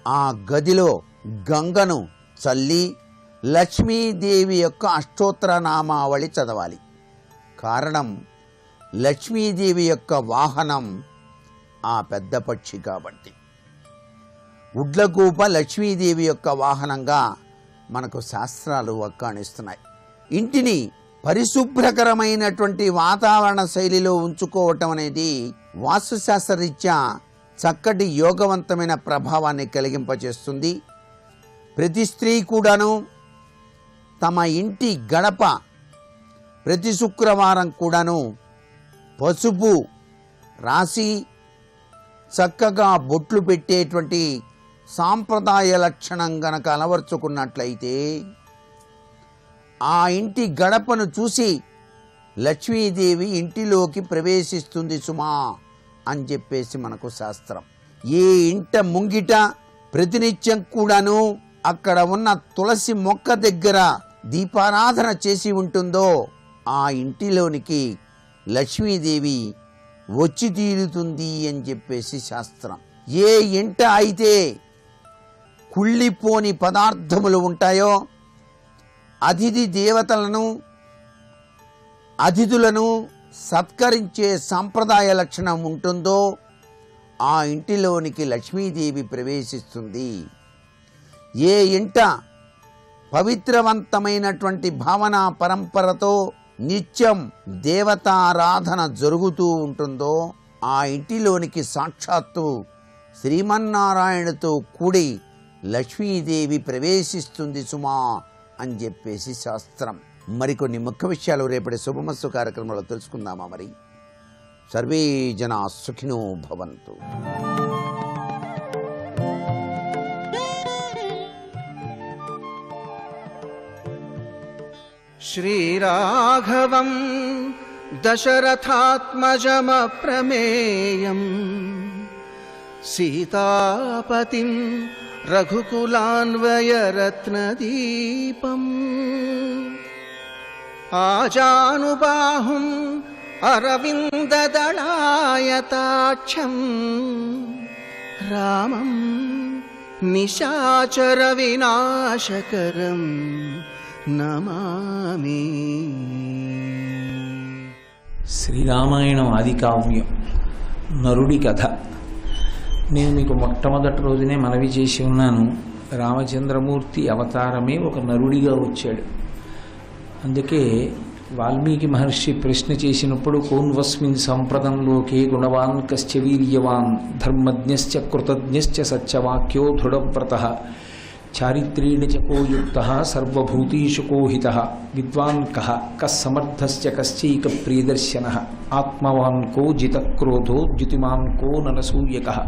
ఆ గదిలో గంగను చల్లి లక్ష్మీదేవి యొక్క అష్టోత్తర నామావళి చదవాలి. కారణం లక్ష్మీదేవి యొక్క వాహనం ఆ పెద్ద పక్షి కాబట్టి. ఉడ్లగూప లక్ష్మీదేవి యొక్క వాహనంగా మనకు శాస్త్రాలు వక్కాణిస్తున్నాయి. ఇంటిని పరిశుభ్రకరమైనటువంటి వాతావరణ శైలిలో ఉంచుకోవటం అనేది వాస్తుశాస్త్రరీత్యా చక్కటి యోగవంతమైన ప్రభావాన్ని కలిగింపచేస్తుంది. ప్రతి స్త్రీ కూడాను తమ ఇంటి గడప ప్రతి శుక్రవారం కూడాను పసుపు రాసి చక్కగా బొట్లు పెట్టేటువంటి సాంప్రదాయ లక్షణం గనక అలవర్చుకున్నట్లయితే ఆ ఇంటి గడపను చూసి లక్ష్మీదేవి ఇంటిలోకి ప్రవేశిస్తుంది సుమా అని చెప్పేసి మనకు శాస్త్రం. ఏ ఇంట ముంగిట ప్రతినిత్యం కూడాను అక్కడ ఉన్న తులసి మొక్క దగ్గర దీపారాధన చేసి ఉంటుందో ఆ ఇంటిలోనికి లక్ష్మీదేవి వచ్చి తీరుతుంది అని చెప్పేసి శాస్త్రం. ఏ ఇంట అయితే కుళ్ళిపోని పదార్థములు ఉంటాయో, అతిథి దేవతలను అతిథులను సత్కరించే సంప్రదాయ లక్షణం ఉంటుందో ఆ ఇంటిలోనికి లక్ష్మీదేవి ప్రవేశిస్తుంది. ఏ ఇంట పవిత్రవంతమైనటువంటి భావన పరంపరతో నిత్యం దేవతారాధన జరుగుతూ ఉంటుందో ఆ ఇంటిలోనికి సాక్షాత్తు శ్రీమన్నారాయణతో కూడి లక్ష్మీదేవి ప్రవేశిస్తుంది సుమా అని చెప్పేసి శాస్త్రం. మరికొన్ని ముఖ్య విషయాలు రేపటి శుభమస్తు కార్యక్రమంలో తెలుసుకుందామా? మరి సర్వే జనా సుఖినో భవంతు. శ్రీరాఘవం దశరథాత్మజమప్రమేయం సీతాపతిం రఘుకులాన్వయరత్నదీపం ఆజానుబాహుం అరవిందదళాయతాక్షం రామం నిశాచర వినాశకరం నమామి. శ్రీరామాయణం ఆది కావ్యం నరుడి కథ. నేను మీకు మొట్టమొదటి రోజునే మనవి చేసి ఉన్నాను, రామచంద్రమూర్తి అవతారమే ఒక నరుడిగా వచ్చాడు. అందుకే వాల్మీకి మహర్షి ప్రశ్న చేసినప్పుడు కోన్వస్మిన్ సంప్రదంలోకే గుణవాన్ కశ్చ వీర్యవాన్ ధర్మజ్ఞశ్చ కృతజ్ఞశ్చ సత్యవాక్యో దృఢవ్రతః చారిత్రేణ చ కో యుక్తః సర్వభూతేషు కో హితః విద్వాన్ కః కస్సమర్థశ్చ కశ్చైక ప్రియదర్శనః ఆత్మవాన్ కో జితక్రోధో ద్యుతిమాన్ కో నరసూయకః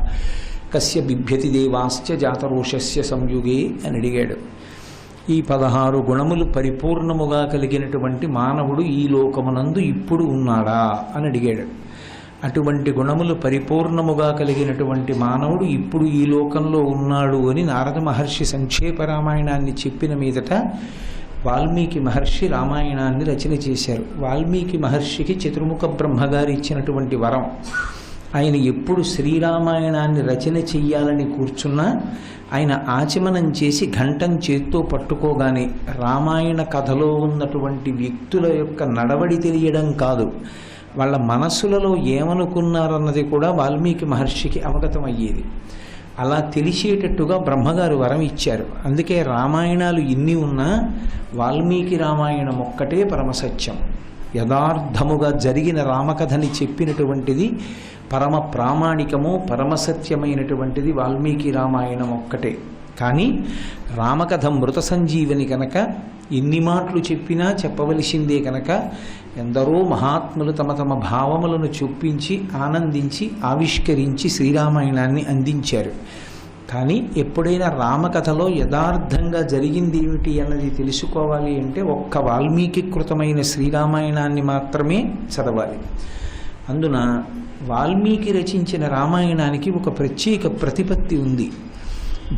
కస్య బిభ్యతి దేవాశ్చ జాతరోషస్య సంయుగే అని అడిగాడు. ఈ 16 గుణములు పరిపూర్ణముగా కలిగినటువంటి మానవుడు ఈ లోకమునందు ఇప్పుడు ఉన్నాడా అని అడిగాడు. అటువంటి గుణములు పరిపూర్ణముగా కలిగినటువంటి మానవుడు ఇప్పుడు ఈ లోకంలో ఉన్నాడు అని నారద మహర్షి సంక్షేప రామాయణాన్ని చెప్పిన మీదట వాల్మీకి మహర్షి రామాయణాన్ని రచన చేశారు. వాల్మీకి మహర్షికి చతుర్ముఖ బ్రహ్మగారు ఇచ్చినటువంటి వరం. ఆయన ఎప్పుడు శ్రీరామాయణాన్ని రచన చెయ్యాలని కూర్చున్నా ఆయన ఆచమనం చేసి ఘంటం చేత్తో పట్టుకోగానే రామాయణ కథలో ఉన్నటువంటి వ్యక్తుల యొక్క నడవడి తెలియడం కాదు, వాళ్ళ మనస్సులలో ఏమనుకున్నారన్నది కూడా వాల్మీకి మహర్షికి అవగతమయ్యేది. అలా తెలిసేటట్టుగా బ్రహ్మగారు వరం ఇచ్చారు. అందుకే రామాయణాలు ఇన్ని ఉన్నా వాల్మీకి రామాయణం ఒక్కటే పరమసత్యం. యథార్థముగా జరిగిన రామకథని చెప్పినటువంటిది పరమ ప్రామాణికము పరమసత్యమైనటువంటిది వాల్మీకి రామాయణం ఒక్కటే. కానీ రామకథ మృత సంజీవని కనుక ఎన్ని మాటలు చెప్పినా చెప్పవలసిందే కనుక ఎందరో మహాత్ములు తమ తమ భావములను చొప్పించి ఆనందించి ఆవిష్కరించి శ్రీరామాయణాన్ని అందించారు. కానీ ఎప్పుడైనా రామకథలో యథార్థంగా జరిగింది ఏమిటి అన్నది తెలుసుకోవాలి అంటే ఒక్క వాల్మీకి కృతమైన శ్రీరామాయణాన్ని మాత్రమే చదవాలి. అందున వాల్మీకి రచించిన రామాయణానికి ఒక ప్రత్యేక ప్రతిపత్తి ఉంది.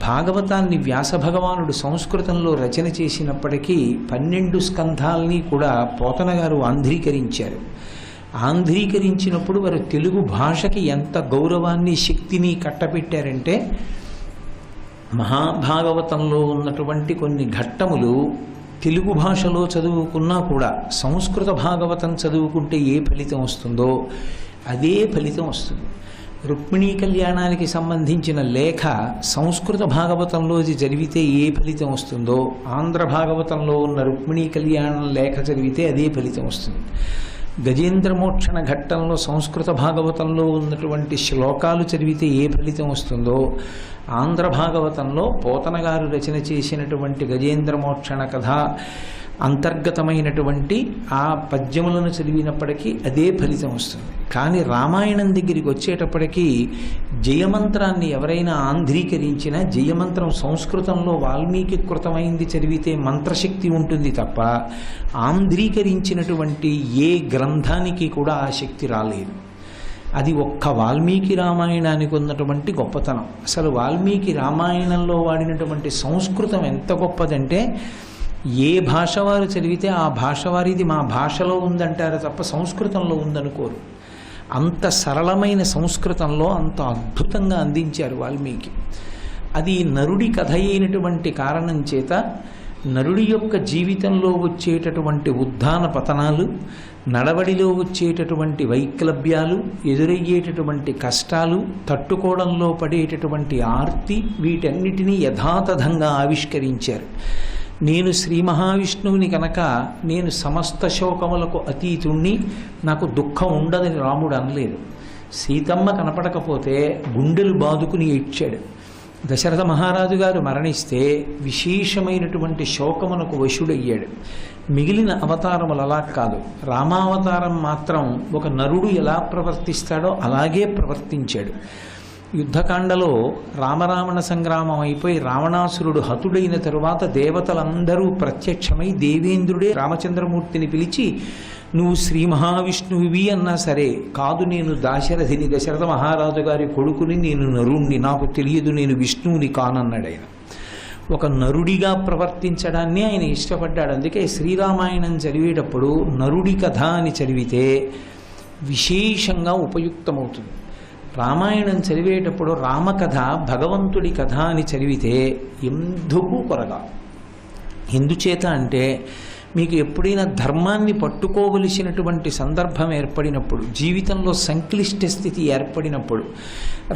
భాగవతాన్ని వ్యాస భగవానుడు సంస్కృతంలో రచన చేసినప్పటికీ 12 స్కంధాల్ని కూడా పోతన గారు ఆంధ్రీకరించారు. ఆంధ్రీకరించినప్పుడు వారు తెలుగు భాషకి ఎంత గౌరవాన్ని శక్తిని కట్టబెట్టారంటే మహాభాగవతంలో ఉన్నటువంటి కొన్ని ఘట్టములు తెలుగు భాషలో చదువుకున్నా కూడా సంస్కృత భాగవతం చదువుకుంటే ఏ ఫలితం వస్తుందో అదే ఫలితం వస్తుంది. రుక్మిణీ కళ్యాణానికి సంబంధించిన లేఖ సంస్కృత భాగవతంలో చదివితే ఏ ఫలితం వస్తుందో ఆంధ్ర భాగవతంలో ఉన్న రుక్మిణీ కళ్యాణం లేఖ చదివితే అదే ఫలితం వస్తుంది. గజేంద్రమోక్షణ ఘట్టంలో సంస్కృత భాగవతంలో ఉన్నటువంటి శ్లోకాలు చదివితే ఏ ఫలితం వస్తుందో ఆంధ్ర భాగవతంలో పోతన గారు రచన చేసినటువంటి గజేంద్రమోక్షణ కథ అంతర్గతమైనటువంటి ఆ పద్యములను చదివినప్పటికీ అదే ఫలితం వస్తుంది. కానీ రామాయణం దగ్గరికి వచ్చేటప్పటికీ జయమంత్రాన్ని ఎవరైనా ఆంధ్రీకరించినా జయమంత్రం సంస్కృతంలో వాల్మీకి కృతమైంది చదివితే మంత్రశక్తి ఉంటుంది తప్ప ఆంధ్రీకరించినటువంటి ఏ గ్రంథానికి కూడా ఆ శక్తి రాలేదు. అది ఒక్క వాల్మీకి రామాయణానికి ఉన్నటువంటి గొప్పతనం. అసలు వాల్మీకి రామాయణంలో వాడినటువంటి సంస్కృతం ఎంత గొప్పదంటే ఏ భాష వారు చదివితే ఆ భాష వారిది మా భాషలో ఉందంటారు తప్ప సంస్కృతంలో ఉందనుకోరు. అంత సరళమైన సంస్కృతంలో అంత అద్భుతంగా అందించారు వాల్మీకి. అది నరుడి కథ అయినటువంటి కారణం చేత నరుడి యొక్క జీవితంలో వచ్చేటటువంటి ఉత్థాన పతనాలు, నడవడిలో వచ్చేటటువంటి వైక్లభ్యాలు, ఎదురయ్యేటటువంటి కష్టాలు, తట్టుకోవడంలో పడేటటువంటి ఆర్తి, వీటన్నిటినీ యథాతథంగా ఆవిష్కరించారు. నేను శ్రీ మహావిష్ణువుని కనుక నేను సమస్త శోకములకు అతీతుణ్ణి, నాకు దుఃఖం ఉండదని రాముడు అనలేదు. సీతమ్మ కనపడకపోతే గుండెలు బాదుకుని ఏడ్చాడు. దశరథ మహారాజు గారు మరణిస్తే విశేషమైనటువంటి శోకమునకు వశుడయ్యాడు. మిగిలిన అవతారములు అలా కాదు. రామావతారం మాత్రం ఒక నరుడు ఎలా ప్రవర్తిస్తాడో అలాగే ప్రవర్తించాడు. యుద్ధకాండలో రామరావణ సంగ్రామం అయిపోయి రావణాసురుడు హతుడైన తరువాత దేవతలందరూ ప్రత్యక్షమై దేవేంద్రుడే రామచంద్రమూర్తిని పిలిచి నువ్వు శ్రీ మహావిష్ణువివి అన్నా సరే కాదు, నేను దాశరథిని, దశరథ మహారాజు గారి కొడుకుని, నేను నరుణ్ణి, నాకు తెలియదు, నేను విష్ణువుని కానన్నాడు ఆయన. ఒక నరుడిగా ప్రవర్తించడాన్ని ఆయన ఇష్టపడ్డాడు. అందుకే శ్రీరామాయణం చదివేటప్పుడు నరుడి కథ అని చదివితే విశేషంగా ఉపయుక్తమవుతుంది. రామాయణం చదివేటప్పుడు రామకథ భగవంతుడి కథ అని చదివితే ఎందుకు కొరగా. ఎందుచేత అంటే మీకు ఎప్పుడైనా ధర్మాన్ని పట్టుకోవలసినటువంటి సందర్భం ఏర్పడినప్పుడు, జీవితంలో సంక్లిష్ట స్థితి ఏర్పడినప్పుడు,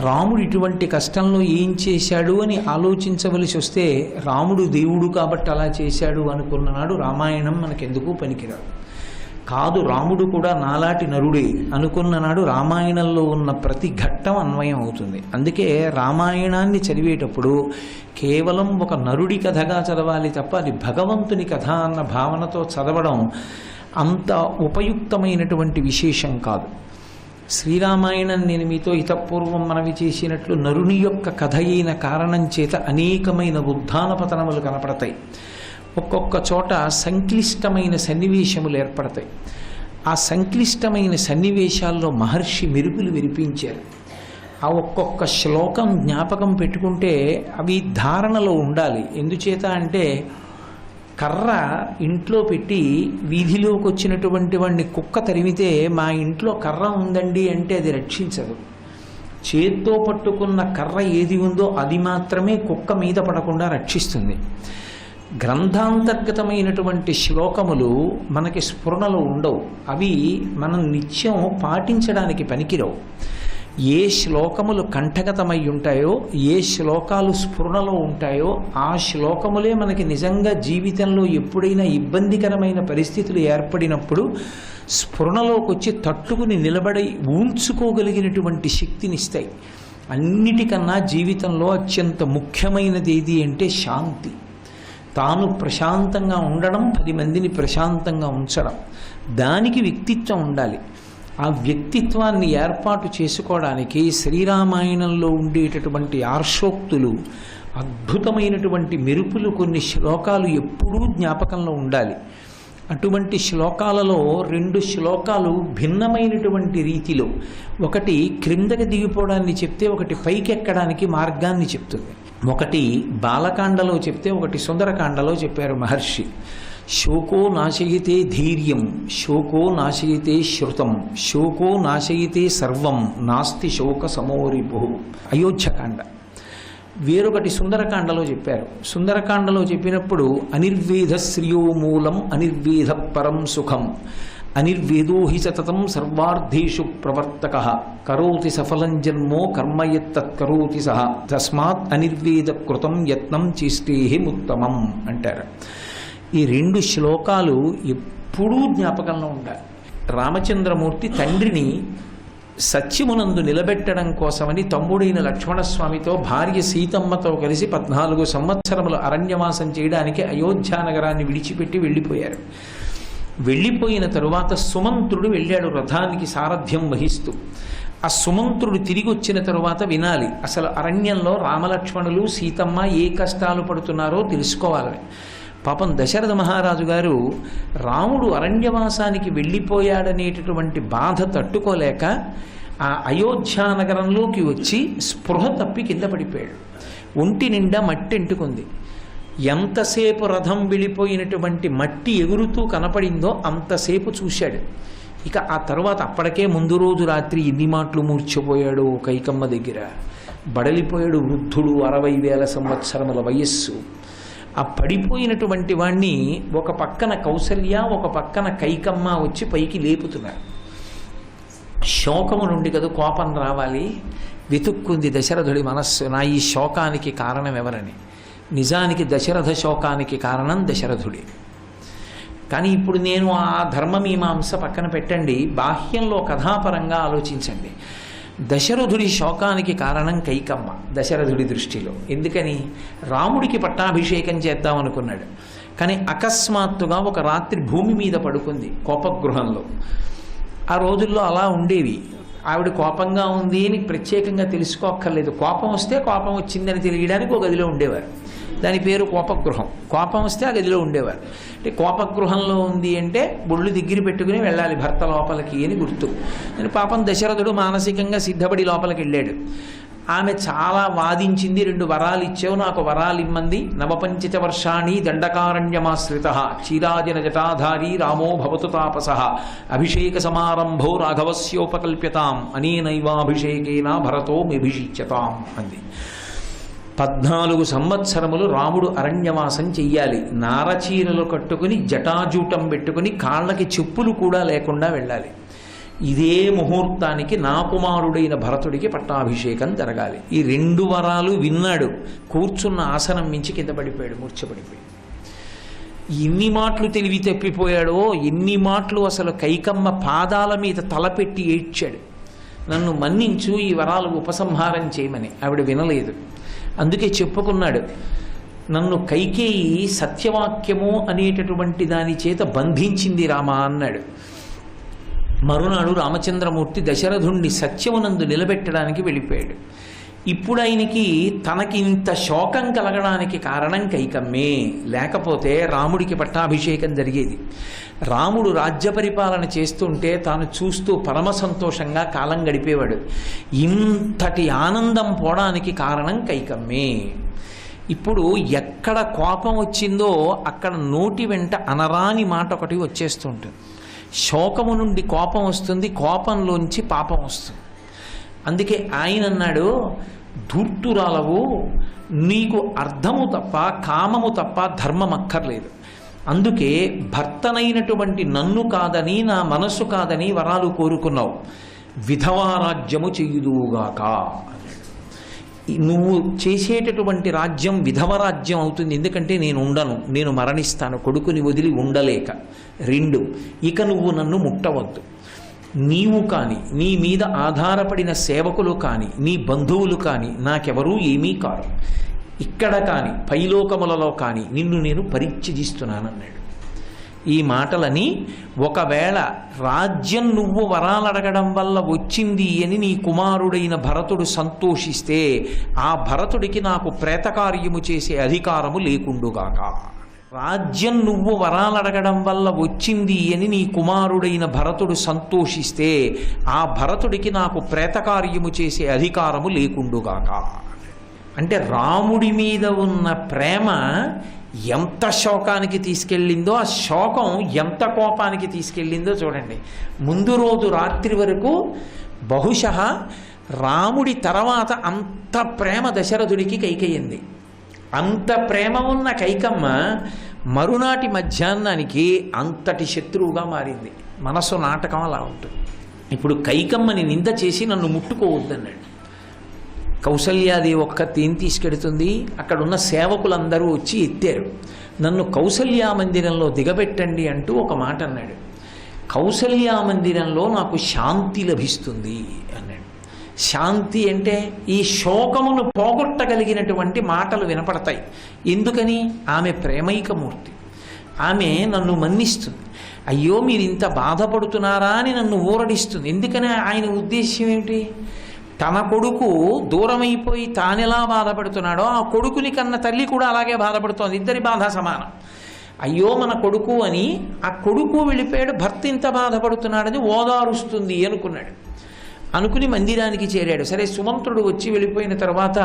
రాముడు ఇటువంటి కష్టంలో ఏం చేశాడు అని ఆలోచించవలసి వస్తే రాముడు దేవుడు కాబట్టి అలా చేశాడు అనుకున్ననాడు రామాయణం మనకెందుకు పనికిరాదు. కాదు, రాముడు కూడా నాలాటి నరుడే అనుకున్ననాడు రామాయణంలో ఉన్న ప్రతి ఘట్టం అన్వయం అవుతుంది. అందుకే రామాయణాన్ని చదివేటప్పుడు కేవలం ఒక నరుడి కథగా చదవాలి తప్ప అది భగవంతుని కథ అన్న భావనతో చదవడం అంత ఉపయుక్తమైనటువంటి విశేషం కాదు. శ్రీరామాయణం నేను మీతో ఇతపూర్వం మనవి చేసినట్లు నరుని యొక్క కథ అయిన కారణం చేత అనేకమైన ఉత్థాన పతనములు కనపడతాయి. ఒక్కొక్క చోట సంక్లిష్టమైన సన్నివేశములు ఏర్పడతాయి. ఆ సంక్లిష్టమైన సన్నివేశాల్లో మహర్షి మెరుపులు వినిపించారు. ఆ ఒక్కొక్క శ్లోకం జ్ఞాపకం పెట్టుకుంటే అవి ధారణలో ఉండాలి. ఎందుచేత అంటే కర్ర ఇంట్లో పెట్టి వీధిలోకి వచ్చినటువంటి వాడిని కుక్క తరిమితే మా ఇంట్లో కర్ర ఉందండి అంటే అది రక్షించదు. చేత్తో పట్టుకున్న కర్ర ఏది ఉందో అది మాత్రమే కుక్క మీద పడకుండా రక్షిస్తుంది. గ్రంథాంతర్గతమైనటువంటి శ్లోకములు మనకి స్ఫురణలో ఉండవు. అవి మనం నిత్యం పాటించడానికి పనికిరావు. ఏ శ్లోకములు కంఠగతమై ఉంటాయో, ఏ శ్లోకాలు స్ఫురణలో ఉంటాయో ఆ శ్లోకములే మనకి నిజంగా జీవితంలో ఎప్పుడైనా ఇబ్బందికరమైన పరిస్థితులు ఏర్పడినప్పుడు స్ఫురణలోకి వచ్చి తట్టుకుని నిలబడి ఊంచుకోగలిగినటువంటి శక్తినిస్తాయి. అన్నిటికన్నా జీవితంలో అత్యంత ముఖ్యమైనది ఏది అంటే శాంతి. తాను ప్రశాంతంగా ఉండడం, 10 మందిని ప్రశాంతంగా ఉంచడం, దానికి వ్యక్తిత్వం ఉండాలి. ఆ వ్యక్తిత్వాన్ని ఏర్పాటు చేసుకోవడానికి శ్రీరామాయణంలో ఉండేటటువంటి ఆర్షోక్తులు, అద్భుతమైనటువంటి మెరుపులు, కొన్ని శ్లోకాలు ఎప్పుడూ జ్ఞాపకంలో ఉండాలి. అటువంటి శ్లోకాలలో 2 శ్లోకాలు భిన్నమైనటువంటి రీతిలో, ఒకటి క్రిందకి దిగిపోవడాన్ని చెప్తే, ఒకటి పైకి ఎక్కడానికి మార్గాన్ని చెప్తుంది. ఒకటి బాలకాండలో చెప్తే, ఒకటి సుందరకాండలో చెప్పారు మహర్షి. శోకో నాశయితే ధైర్యం, శోకో నాశయితే శృతం, శోకో నాశయితే సర్వం, నాస్తి శోక సమోరిపు. అయోధ్యకాండ. వేరొకటి సుందరకాండలో చెప్పారు. సుందరకాండలో చెప్పినప్పుడు అనిర్వేద శ్రియో మూలం అనిర్వేద పరం సుఖం, అనిర్వేదో హి సతతం సర్వార్థేషు ప్రవర్తక, కరోతి సఫలం జన్మో కర్మయత్తత్కరోతి సహ, తస్మాత్ అనిర్వేద కృతం యత్నం చేష్టేహిముత్తమం అంటారు. ఈ 2 శ్లోకాలు ఎప్పుడూ జ్ఞాపకంలో ఉండాలి. రామచంద్రమూర్తి తండ్రిని సత్యమునందు నిలబెట్టడం కోసమని తమ్ముడైన లక్ష్మణస్వామితో, భార్య సీతమ్మతో కలిసి 14 సంవత్సరములు అరణ్యవాసం చేయడానికి అయోధ్యానగరాన్ని విడిచిపెట్టి వెళ్ళిపోయారు. వెళ్ళిపోయిన తరువాత సుమంత్రుడు వెళ్ళాడు రథానికి సారథ్యం వహిస్తూ. ఆ సుమంత్రుడు తిరిగి వచ్చిన తరువాత వినాలి, అసలు అరణ్యంలో రామలక్ష్మణులు సీతమ్మ ఏ కష్టాలు పడుతున్నారో తెలుసుకోవాలని. పాపం దశరథ మహారాజు గారు రాముడు అరణ్యవాసానికి వెళ్ళిపోయాడనేటటువంటి బాధ తట్టుకోలేక ఆ అయోధ్యానగరంలోకి వచ్చి స్పృహ తప్పి కింద పడిపోయాడు. ఒంటి నిండా మట్టి అంటుకుంది. ఎంతసేపు రథం వెళ్ళిపోయినటువంటి మట్టి ఎగురుతూ కనపడిందో అంతసేపు చూశాడు. ఇక ఆ తర్వాత అప్పటికే ముందు రోజు రాత్రి ఎన్ని మాటలు మూర్చిపోయాడు కైకమ్మ దగ్గర. బడలిపోయాడు వృద్ధుడు, 60,000 సంవత్సరముల వయస్సు. ఆ పడిపోయినటువంటి వాణ్ణి ఒక పక్కన కౌసల్య, ఒక పక్కన కైకమ్మ వచ్చి పైకి లేపుతున్నారు. శోకము నుండి కదా కోపం రావాలి. వెతుక్కుంది దశరథుడి మనస్సు, నా ఈ శోకానికి కారణం ఎవరని. నిజానికి దశరథ శోకానికి కారణం దశరథుడి. కానీ ఇప్పుడు నేను ఆ ధర్మమీమాంస పక్కన పెట్టండి, బాహ్యంలో కథాపరంగా ఆలోచించండి. దశరథుడి శోకానికి కారణం కైకమ్మ దశరథుడి దృష్టిలో. ఎందుకని? రాముడికి పట్టాభిషేకం చేద్దామనుకున్నాడు. కానీ అకస్మాత్తుగా ఒక రాత్రి భూమి మీద పడుకుంది కోపగృహంలో. ఆ రోజుల్లో అలా ఉండేవి. ఆవిడ కోపంగా ఉంది అని ప్రత్యేకంగా తెలుసుకోక్కర్లేదు. కోపం వస్తే కోపం వచ్చిందని తెలియడానికి ఒక గదిలో ఉండేవారు. దాని పేరు కోపగృహం. కోపం వస్తే ఆ గదిలో ఉండేవారు. అంటే కోపగృహంలో ఉంది అంటే బొళ్ళు దగ్గర పెట్టుకుని వెళ్ళాలి భర్త లోపలికి అని గుర్తు. నేను పాపం దశరథుడు మానసికంగా సిద్ధపడి లోపలికి వెళ్ళాడు. ఆమె చాలా వాదించింది. 2 వరాలు ఇచ్చావు, నాకు వరాలు ఇమ్మంది. 9 వర్షాణి దండకారణ్యమాశ్రిత, చీరాజన జటాధారీ రామో భవతు తాపసః, అభిషేక సమారంభో రాఘవస్యోపకల్ప్యతాం, అనేనైవాభిషేకేన భరతో మిభిషిచ్యతాం అంది. 14 సంవత్సరములు రాముడు అరణ్యవాసం చెయ్యాలి. నారచీరలు కట్టుకుని జటాజూటం పెట్టుకుని కాళ్ళకి చెప్పులు కూడా లేకుండా వెళ్ళాలి. ఇదే ముహూర్తానికి నా కుమారుడైన భరతుడికి పట్టాభిషేకం జరగాలి. ఈ 2 వరాలు విన్నాడు. కూర్చున్న ఆసనం మించి కింద పడిపోయాడు, మూర్ఛపడిపోయాడు. ఎన్ని మాటలు తెలివి తప్పిపోయాడో, ఎన్ని మాటలు అసలు కైకమ్మ పాదాల మీద తలపెట్టి ఏడ్చాడు, నన్ను మన్నించు, ఈ వరాలు ఉపసంహారం చేయమని. ఆవిడ వినలేదు. అందుకే చెప్పుకున్నాడు, నన్ను కైకేయి సత్యవాక్యము అనేటటువంటి దాని చేత బంధించింది రామ అన్నాడు. మరునాడు రామచంద్రమూర్తి దశరథుణ్ణి సత్యమునందు నిలబెట్టడానికి వెళ్ళిపోయాడు. ఇప్పుడు ఆయనకి తనకి ఇంత శోకం కలగడానికి కారణం కైకమ్మే. లేకపోతే రాముడికి పట్టాభిషేకం జరిగేది. రాముడు రాజ్య పరిపాలన చేస్తుంటే తాను చూస్తూ పరమ సంతోషంగా కాలం గడిపేవాడు. ఇంతటి ఆనందం పోవడానికి కారణం కైకమ్మే. ఇప్పుడు ఎక్కడ కోపం వచ్చిందో అక్కడ నోటి వెంట అనరాని మాట ఒకటి వచ్చేస్తుంటుంది. శోకము నుండి కోపం వస్తుంది, కోపంలోంచి పాపం వస్తుంది. అందుకే ఆయన అన్నాడు, ధూర్తురాలవు, నీకు అర్థము తప్ప కామము తప్ప ధర్మం అక్కర్లేదు. అందుకే భర్తనైనటువంటి నన్ను కాదని, నా మనస్సు కాదని వరాలు కోరుకున్నావు. విధవారాజ్యము చెయ్యుదువుగాక. నువ్వు చేసేటటువంటి రాజ్యం విధవరాజ్యం అవుతుంది. ఎందుకంటే నేను ఉండను, నేను మరణిస్తాను, కొడుకుని వదిలి ఉండలేక. 2, ఇక నువ్వు నన్ను ముట్టవద్దు. నీవు కానీ, నీ మీద ఆధారపడిన సేవకులు కానీ, నీ బంధువులు కానీ నాకెవరూ ఏమీ కారు. ఇక్కడ కానీ పైలోకములలో కానీ నిన్ను నేను పరిత్యజిస్తున్నానన్నాడు. ఈ మాటలని, ఒకవేళ రాజ్యం నువ్వు వరాలడగడం వల్ల వచ్చింది అని నీ కుమారుడైన భరతుడు సంతోషిస్తే ఆ భరతుడికి నాకు ప్రేతకార్యము చేసే అధికారము లేకుండుగాక. రాజ్యం నువ్వు వరాలడగడం వల్ల వచ్చింది అని నీ కుమారుడైన భరతుడు సంతోషిస్తే ఆ భరతుడికి నాకు ప్రేతకార్యము చేసే అధికారము లేకుండుగాక. అంటే రాముడి మీద ఉన్న ప్రేమ ఎంత శోకానికి తీసుకెళ్ళిందో, ఆ శోకం ఎంత కోపానికి తీసుకెళ్ళిందో చూడండి. ముందు రోజు రాత్రి వరకు బహుశः రాముడి తర్వాత అంత ప్రేమ దశరథుడికి కైకయ్యింది. అంత ప్రేమ ఉన్న కైకమ్మ మరునాటి మధ్యాహ్నానికి అంతటి శత్రువుగా మారింది. మనసు నాటకం అలా ఉంటుంది. ఇప్పుడు కైకమ్మని నింద చేసి నన్ను ముట్టుకోవద్దన్నాడు. కౌసల్యాదేవి ఒక్కతే ఏం తీసుకెడుతుంది? అక్కడున్న సేవకులందరూ వచ్చి ఎత్తారు. నన్ను కౌసల్యా మందిరంలో దిగబెట్టండి అంటూ ఒక మాట అన్నాడు. కౌసల్యా మందిరంలో నాకు శాంతి లభిస్తుంది అన్నాడు. శాంతి అంటే ఈ శోకమును పోగొట్టగలిగినటువంటి మాటలు వినపడతాయి. ఎందుకని? ఆమె ప్రేమైకమూర్తి. ఆమె నన్ను మన్నిస్తుంది. అయ్యో మీరు ఇంత బాధపడుతున్నారా అని నన్ను ఊరడిస్తుంది. ఎందుకని? ఆయన ఉద్దేశ్యం ఏమిటి? తన కొడుకు దూరమైపోయి తానెలా బాధపడుతున్నాడో ఆ కొడుకుని కన్న తల్లి కూడా అలాగే బాధపడుతోంది. ఇద్దరి బాధ సమానం. అయ్యో మన కొడుకు అని, ఆ కొడుకు వెళ్ళిపోయాడు, భర్త ఇంత బాధపడుతున్నాడని ఓదారుస్తుంది అనుకున్నాడు. అనుకుని మందిరానికి చేరాడు. సరే, సుమంత్రుడు వచ్చి వెళ్ళిపోయిన తర్వాత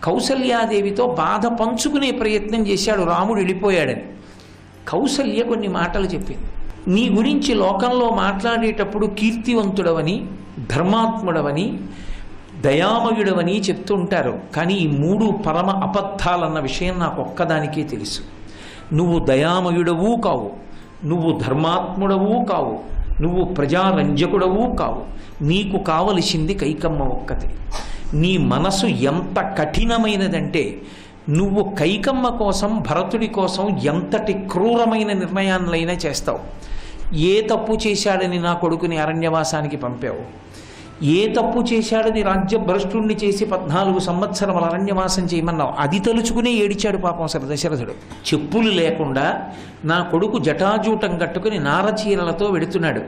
కౌసల్యాదేవితో బాధ పంచుకునే ప్రయత్నం చేశాడు. రాముడు వెళ్ళిపోయాడని కౌసల్య కొన్ని మాటలు చెప్పింది. నీ గురించి లోకంలో మాట్లాడేటప్పుడు కీర్తివంతుడవని, ధర్మాత్ముడవని, దయామయుడవని చెప్తూ ఉంటారు. కానీ ఈ 3 పరమ అబద్ధాలన్న విషయం నాకు ఒక్కదానికే తెలుసు. నువ్వు దయామయుడవు కావు, నువ్వు ధర్మాత్ముడవు కావు, నువ్వు ప్రజారంజకుడవు కావు. నీకు కావలసింది కైకమ్మ ఒక్కతే. నీ మనసు ఎంత కఠినమైనదంటే నువ్వు కైకమ్మ కోసం, భరతుడి కోసం ఎంతటి క్రూరమైన నిర్ణయాలైనా చేస్తావు. ఏ తప్పు చేశాడని నా కొడుకుని అరణ్యవాసానికి పంపావు? ఏ తప్పు చేశాడని రాజ్యభ్రష్టుణ్ణి చేసి 14 సంవత్సరముల అరణ్యవాసం చేయమన్నావు? అది తలుచుకునే ఏడిచాడు పాపం దశరథుడు. చెప్పులు లేకుండా నా కొడుకు జటాజూటం కట్టుకుని నారచీరలతో వెడుతున్నాడు.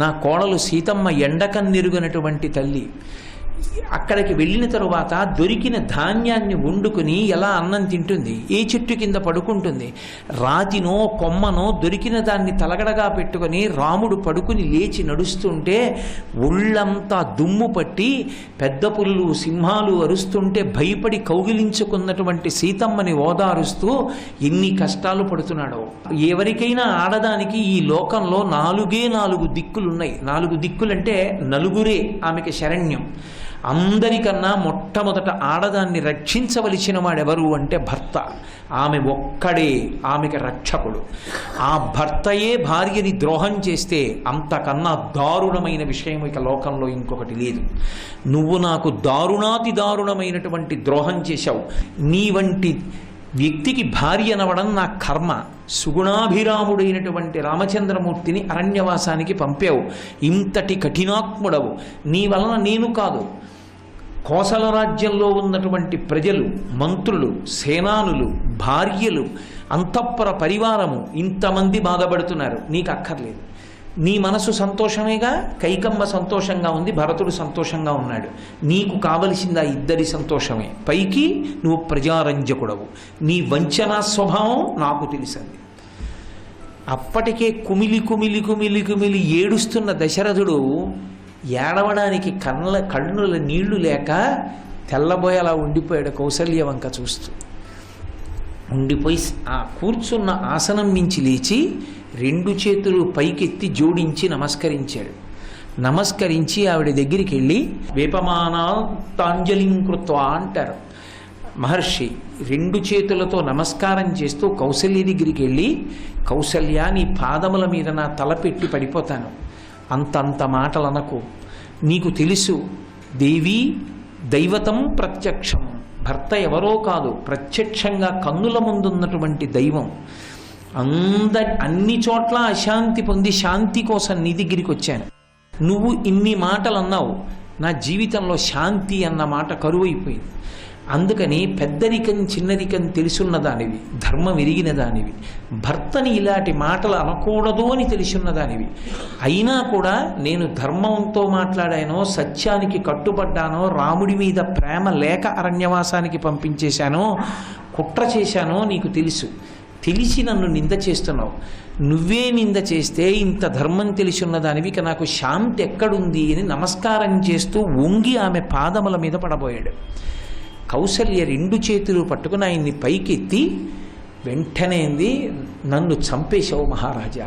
నా కోడలు సీతమ్మ ఎండకన్నెరుగనటువంటి తల్లి. అక్కడికి వెళ్ళిన తరువాత దొరికిన ధాన్యాన్ని వండుకుని ఎలా అన్నం తింటుంది? ఏ చెట్టు కింద పడుకుంటుంది? రాతినో కొమ్మనో దొరికిన దాన్ని తలగడగా పెట్టుకొని రాముడు పడుకుని లేచి నడుస్తుంటే ఒళ్ళంతా దుమ్ము పట్టి పెద్ద పులులు, సింహాలు అరుస్తుంటే భయపడి కౌగిలించుకున్నటువంటి సీతమ్మని ఓదారుస్తూ ఎన్ని కష్టాలు పడుతున్నాడో. ఎవరికైనా ఆడదానికి ఈ లోకంలో 4 దిక్కులున్నాయి. 4 దిక్కులంటే నలుగురే ఆమెకి శరణ్యం. అందరికన్నా మొట్టమొదట ఆడదాన్ని రక్షించవలసిన వాడెవరు అంటే భర్త. ఆమె ఒక్కడే ఆమెకి రక్షకుడు. ఆ భర్తయే భార్యని ద్రోహం చేస్తే అంతకన్నా దారుణమైన విషయం ఇక లోకంలో ఇంకొకటి లేదు. నువ్వు నాకు దారుణాతి దారుణమైనటువంటి ద్రోహం చేశావు. నీ వంటి వ్యక్తికి భార్య అనవడం నా కర్మ. సుగుణాభిరాముడైనటువంటి రామచంద్రమూర్తిని అరణ్యవాసానికి పంపావు. ఇంతటి కఠినాత్ముడవు. నీ వలన నేను కాదు, కోసల రాజ్యంలో ఉన్నటువంటి ప్రజలు, మంత్రులు, సేనానులు, భార్యలు, అంతఃపుర పరివారము ఇంతమంది బాధపడుతున్నారు. నీకు అక్కర్లేదు. నీ మనసు సంతోషమేగా. కైకమ్మ సంతోషంగా ఉంది, భరతుడు సంతోషంగా ఉన్నాడు. నీకు కావలసింది ఆ ఇద్దరి సంతోషమే. పైకి నువ్వు ప్రజారంజకుడవు. నీ వంచనా స్వభావం నాకు తెలిసింది. అప్పటికే కుమిలి ఏడుస్తున్న దశరథుడు ఏడవడానికి కన్నుల నీళ్లు లేక తెల్లబోయేలా ఉండిపోయాడు. కౌసల్య వంక చూస్తూ ఉండిపోయి ఆ కూర్చున్న ఆసనం మించి లేచి 2 చేతులు పైకెత్తి జోడించి నమస్కరించాడు. నమస్కరించి ఆవిడ దగ్గరికి వెళ్ళి వేపమానాంతాంజలిం కృత్వా అంటారు మహర్షి. 2 చేతులతో నమస్కారం చేస్తూ కౌసల్య దగ్గరికి వెళ్ళి, కౌసల్య నీ పాదముల మీద నా తల పెట్టి పడిపోతాను, అంతంత మాటలు అనకు. నీకు తెలుసు దేవి దైవతం ప్రత్యక్షం, భర్త ఎవరో కాదు, ప్రత్యక్షంగా కన్నుల ముందున్నటువంటి దైవం. అన్ని చోట్ల అశాంతి పొంది శాంతి కోసం నీ దగ్గరికి వచ్చాను. నువ్వు ఇన్ని మాటలు అన్నావు, నా జీవితంలో శాంతి అన్న మాట కరువైపోయింది. అందుకని పెద్దరికం చిన్నరికం తెలుసున్న దానివి, ధర్మం ఎరిగిన దానివి, భర్తని ఇలాంటి మాటలు అనకూడదు అని తెలుసున్న దానివి, అయినా కూడా నేను ధర్మంతో మాట్లాడానో, సత్యానికి కట్టుబడ్డానో, రాముడి మీద ప్రేమ లేక అరణ్యవాసానికి పంపించేశానో, కుట్ర చేశానో నీకు తెలుసు. తెలిసి నన్ను నింద చేస్తున్నావు. నువ్వే నింద చేస్తే ఇంత ధర్మం తెలిసున్న దానివి, ఇక నాకు శాంతి ఎక్కడుంది అని నమస్కారం చేస్తూ వంగి ఆమె పాదముల మీద పడబోయాడు. కౌసల్య 2 చేతులు పట్టుకుని ఆయన్ని పైకెత్తి వెంటనే నన్ను చంపేశావు మహారాజా.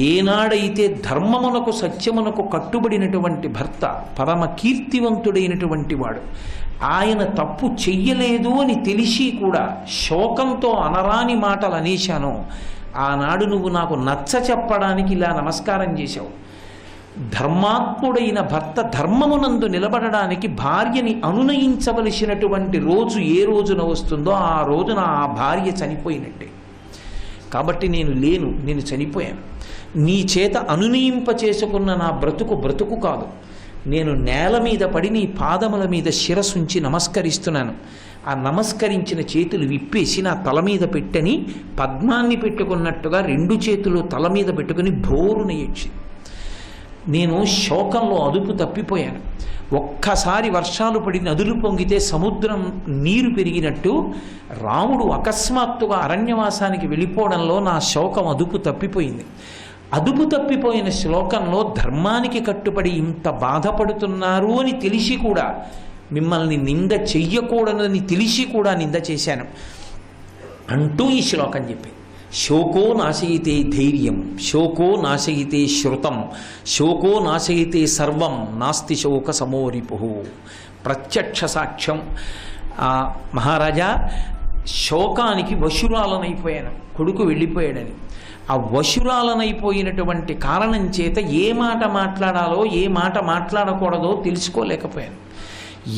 ఏనాడైతే ధర్మమునకు సత్యమునకు కట్టుబడినటువంటి భర్త, పరమ కీర్తివంతుడైనటువంటి వాడు, ఆయన తప్పు చెయ్యలేదు అని తెలిసి కూడా శోకంతో అనరాని మాటలు అనేశాను, ఆనాడు నువ్వు నాకు నచ్చ చెప్పడానికి ఇలా నమస్కారం చేశావు. ధర్మాత్ముడైన భర్త ధర్మమునందు నిలబడడానికి భార్యని అనునయించవలసినటువంటి రోజు ఏ రోజున వస్తుందో ఆ రోజున ఆ భార్య చనిపోయినట్టే. కాబట్టి నేను లేను, నేను చనిపోయాను. నీ చేత అనునయింప చేసుకున్న నా బ్రతుకు కాదు. నేను నేల మీద పడి నీ పాదముల మీద శిరసుంచి నమస్కరిస్తున్నాను. ఆ నమస్కరించిన చేతులు విప్పేసి నా తల మీద పెట్టని పద్మాన్ని పెట్టుకున్నట్టుగా 2 చేతులు తల మీద పెట్టుకుని భోరున ఏడ్చి, నేను శోకంలో అదుపు తప్పిపోయాను. ఒక్కసారి వర్షాలు పడి నదులు పొంగితే సముద్రం నీరు పెరిగినట్టు రాముడు అకస్మాత్తుగా అరణ్యవాసానికి వెళ్ళిపోవడంలో నా శోకం అదుపు తప్పిపోయింది. అదుపు తప్పిపోయిన శ్లోకంలో ధర్మానికి కట్టుబడి ఇంత బాధపడుతున్నారు అని తెలిసి కూడా, మిమ్మల్ని నింద చెయ్యకూడదని తెలిసి కూడా నింద చేశాను అంటూ ఈ శ్లోకం చెప్పింది. శోకో నాశయితే ధైర్యం, శోకో నాశయితే శృతం, శోకో నాశయితే సర్వం, నాస్తి శోక సమోరిపు. ప్రత్యక్ష సాక్ష్యం. మహారాజా, శోకానికి వశురాలనైపోయాను, కొడుకు వెళ్ళిపోయాడని. ఆ వశురాలనైపోయినటువంటి కారణం చేత ఏ మాట మాట్లాడాలో ఏ మాట మాట్లాడకూడదో తెలుసుకోలేకపోయాను.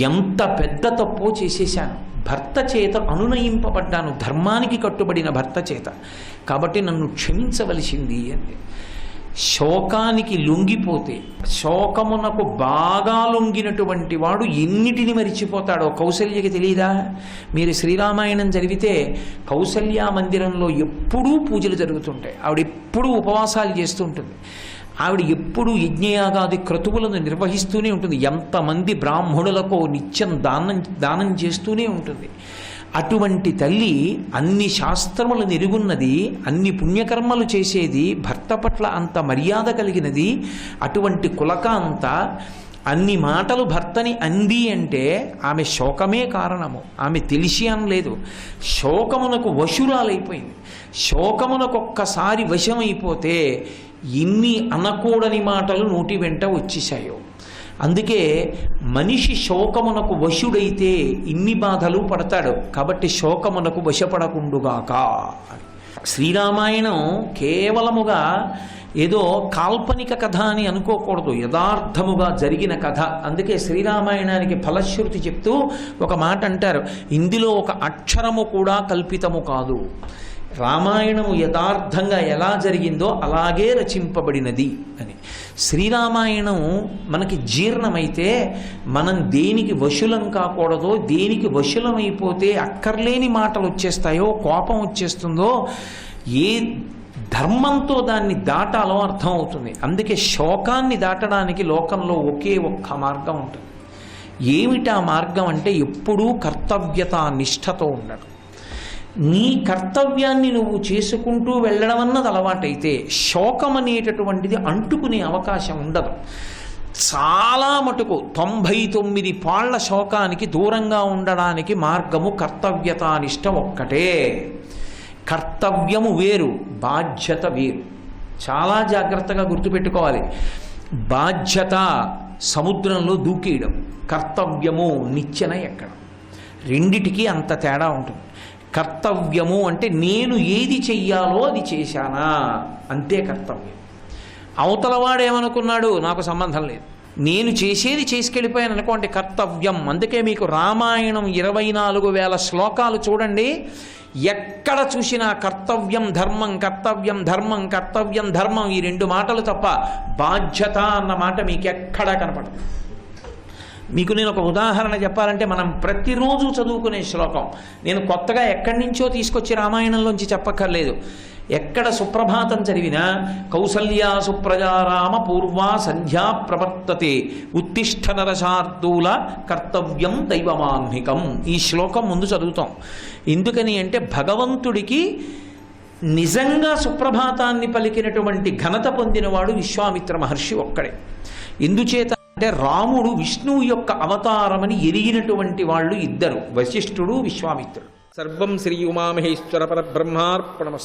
ఎంత పెద్ద తప్పో చేసేశాను. భర్త చేత అనునయింపబడ్డాను, ధర్మానికి కట్టుబడిన భర్త చేత. కాబట్టి నన్ను క్షమించవలసింది అంది. శోకానికి లొంగిపోతే, శోకమునకు బాగా లొంగినటువంటి వాడు ఎన్నిటిని మరిచిపోతాడో కౌసల్యకి తెలియదా? మీరు శ్రీరామాయణం చదివితే కౌసల్యా మందిరంలో ఎప్పుడూ పూజలు జరుగుతుంటాయి. ఆవిడ ఎప్పుడూ ఉపవాసాలు చేస్తూ ఉంటుంది. ఆవిడ ఎప్పుడూ యజ్ఞయాగాది క్రతువులను నిర్వహిస్తూనే ఉంటుంది. ఎంతమంది బ్రాహ్మణులకు నిత్యం దానం చేస్తూనే ఉంటుంది. అటువంటి తల్లి అన్ని శాస్త్రములు నెరుగున్నది, అన్ని పుణ్యకర్మలు చేసేది, భర్త పట్ల అంత మర్యాద కలిగినది. అటువంటి కులకాంత అన్ని మాటలు భర్తని అంది అంటే ఆమె శోకమే కారణము. ఆమె తెలిసి అనలేదు, శోకమునకు వశురాలైపోయింది. శోకమునకు ఒక్కసారి వశమైపోతే ఎన్ని అనకూడని మాటలు నోటి వెంట వచ్చేశాయో. అందుకే మనిషి శోకమునకు వశుడైతే ఇన్ని బాధలు పడతాడు. కాబట్టి శోకమునకు వశపడకుండుగాక. శ్రీరామాయణం కేవలముగా ఏదో కాల్పనిక కథ అని అనుకోకూడదు, యథార్థముగా జరిగిన కథ. అందుకే శ్రీరామాయణానికి ఫలశ్రుతి చెప్తూ ఒక మాట అంటారు, ఇందులో ఒక అక్షరము కూడా కల్పితము కాదు. రామాయణము యథార్థంగా ఎలా జరిగిందో అలాగే రచింపబడినది అని. శ్రీరామాయణం మనకి జీర్ణమైతే మనం దేనికి వశులం కాకూడదో, దేనికి వశులమైపోతే అక్కర్లేని మాటలు వచ్చేస్తాయో, కోపం వచ్చేస్తుందో, ఏ ధర్మంతో దాన్ని దాటాలో అర్థం అవుతుంది. అందుకే శోకాన్ని దాటడానికి లోకంలో ఒకే ఒక్క మార్గం ఉంటుంది. ఏమిటా మార్గం అంటే ఎప్పుడూ కర్తవ్యత నిష్ఠతో ఉండడం. నీ కర్తవ్యాన్ని నువ్వు చేసుకుంటూ వెళ్ళడం అన్నది అలవాటైతే శోకం అనేటటువంటిది అంటుకునే అవకాశం ఉండదు. చాలా మటుకు 99 పాళ్ల శోకానికి దూరంగా ఉండడానికి మార్గము కర్తవ్యతానిష్ట ఒక్కటే. కర్తవ్యము వేరు, బాధ్యత వేరు. చాలా జాగ్రత్తగా గుర్తుపెట్టుకోవాలి. బాధ్యత సముద్రంలో దూకేయడం, కర్తవ్యము నిచ్చెన ఎక్కడం. రెండిటికి అంత తేడా ఉంటుంది. కర్తవ్యము అంటే నేను ఏది చెయ్యాలో అది చేశానా, అంతే కర్తవ్యం. అవతలవాడేమనుకున్నాడు నాకు సంబంధం లేదు, నేను చేసేది చేసుకెళ్ళిపోయాను అనుకోండి కర్తవ్యం. అందుకే మీకు రామాయణం 24,000 శ్లోకాలు చూడండి, ఎక్కడ చూసినా కర్తవ్యం ధర్మం, కర్తవ్యం ధర్మం, కర్తవ్యం ధర్మం, ఈ 2 మాటలు తప్ప బాధ్యత అన్న మాట మీకు ఎక్కడా కనపడదు. మీకు నేను ఒక ఉదాహరణ చెప్పాలంటే, మనం ప్రతిరోజు చదువుకునే శ్లోకం, నేను కొత్తగా ఎక్కడి నుంచో తీసుకొచ్చి రామాయణంలోంచి చెప్పక్కర్లేదు. ఎక్కడ సుప్రభాతం చదివినా కౌసల్యా సుప్రజారామ పూర్వా సంధ్యా ప్రవర్తతే ఉత్తిష్ఠ నరశార్దూల కర్తవ్యం దైవమాహ్నికం. ఈ శ్లోకం ముందు చదువుతాం. ఎందుకని అంటే భగవంతుడికి నిజంగా సుప్రభాతాన్ని పలికినటువంటి ఘనత పొందినవాడు విశ్వామిత్ర మహర్షి ఒక్కడే. ఎందుచేత అంటే రాముడు విష్ణువు యొక్క అవతారమని ఎరిగినటువంటి వాళ్ళు 2, వశిష్ఠుడు, విశ్వామిత్రుడు. సర్వం శ్రీ ఉమామహేశ్వర పరబ్రహ్మార్పణమస్తు.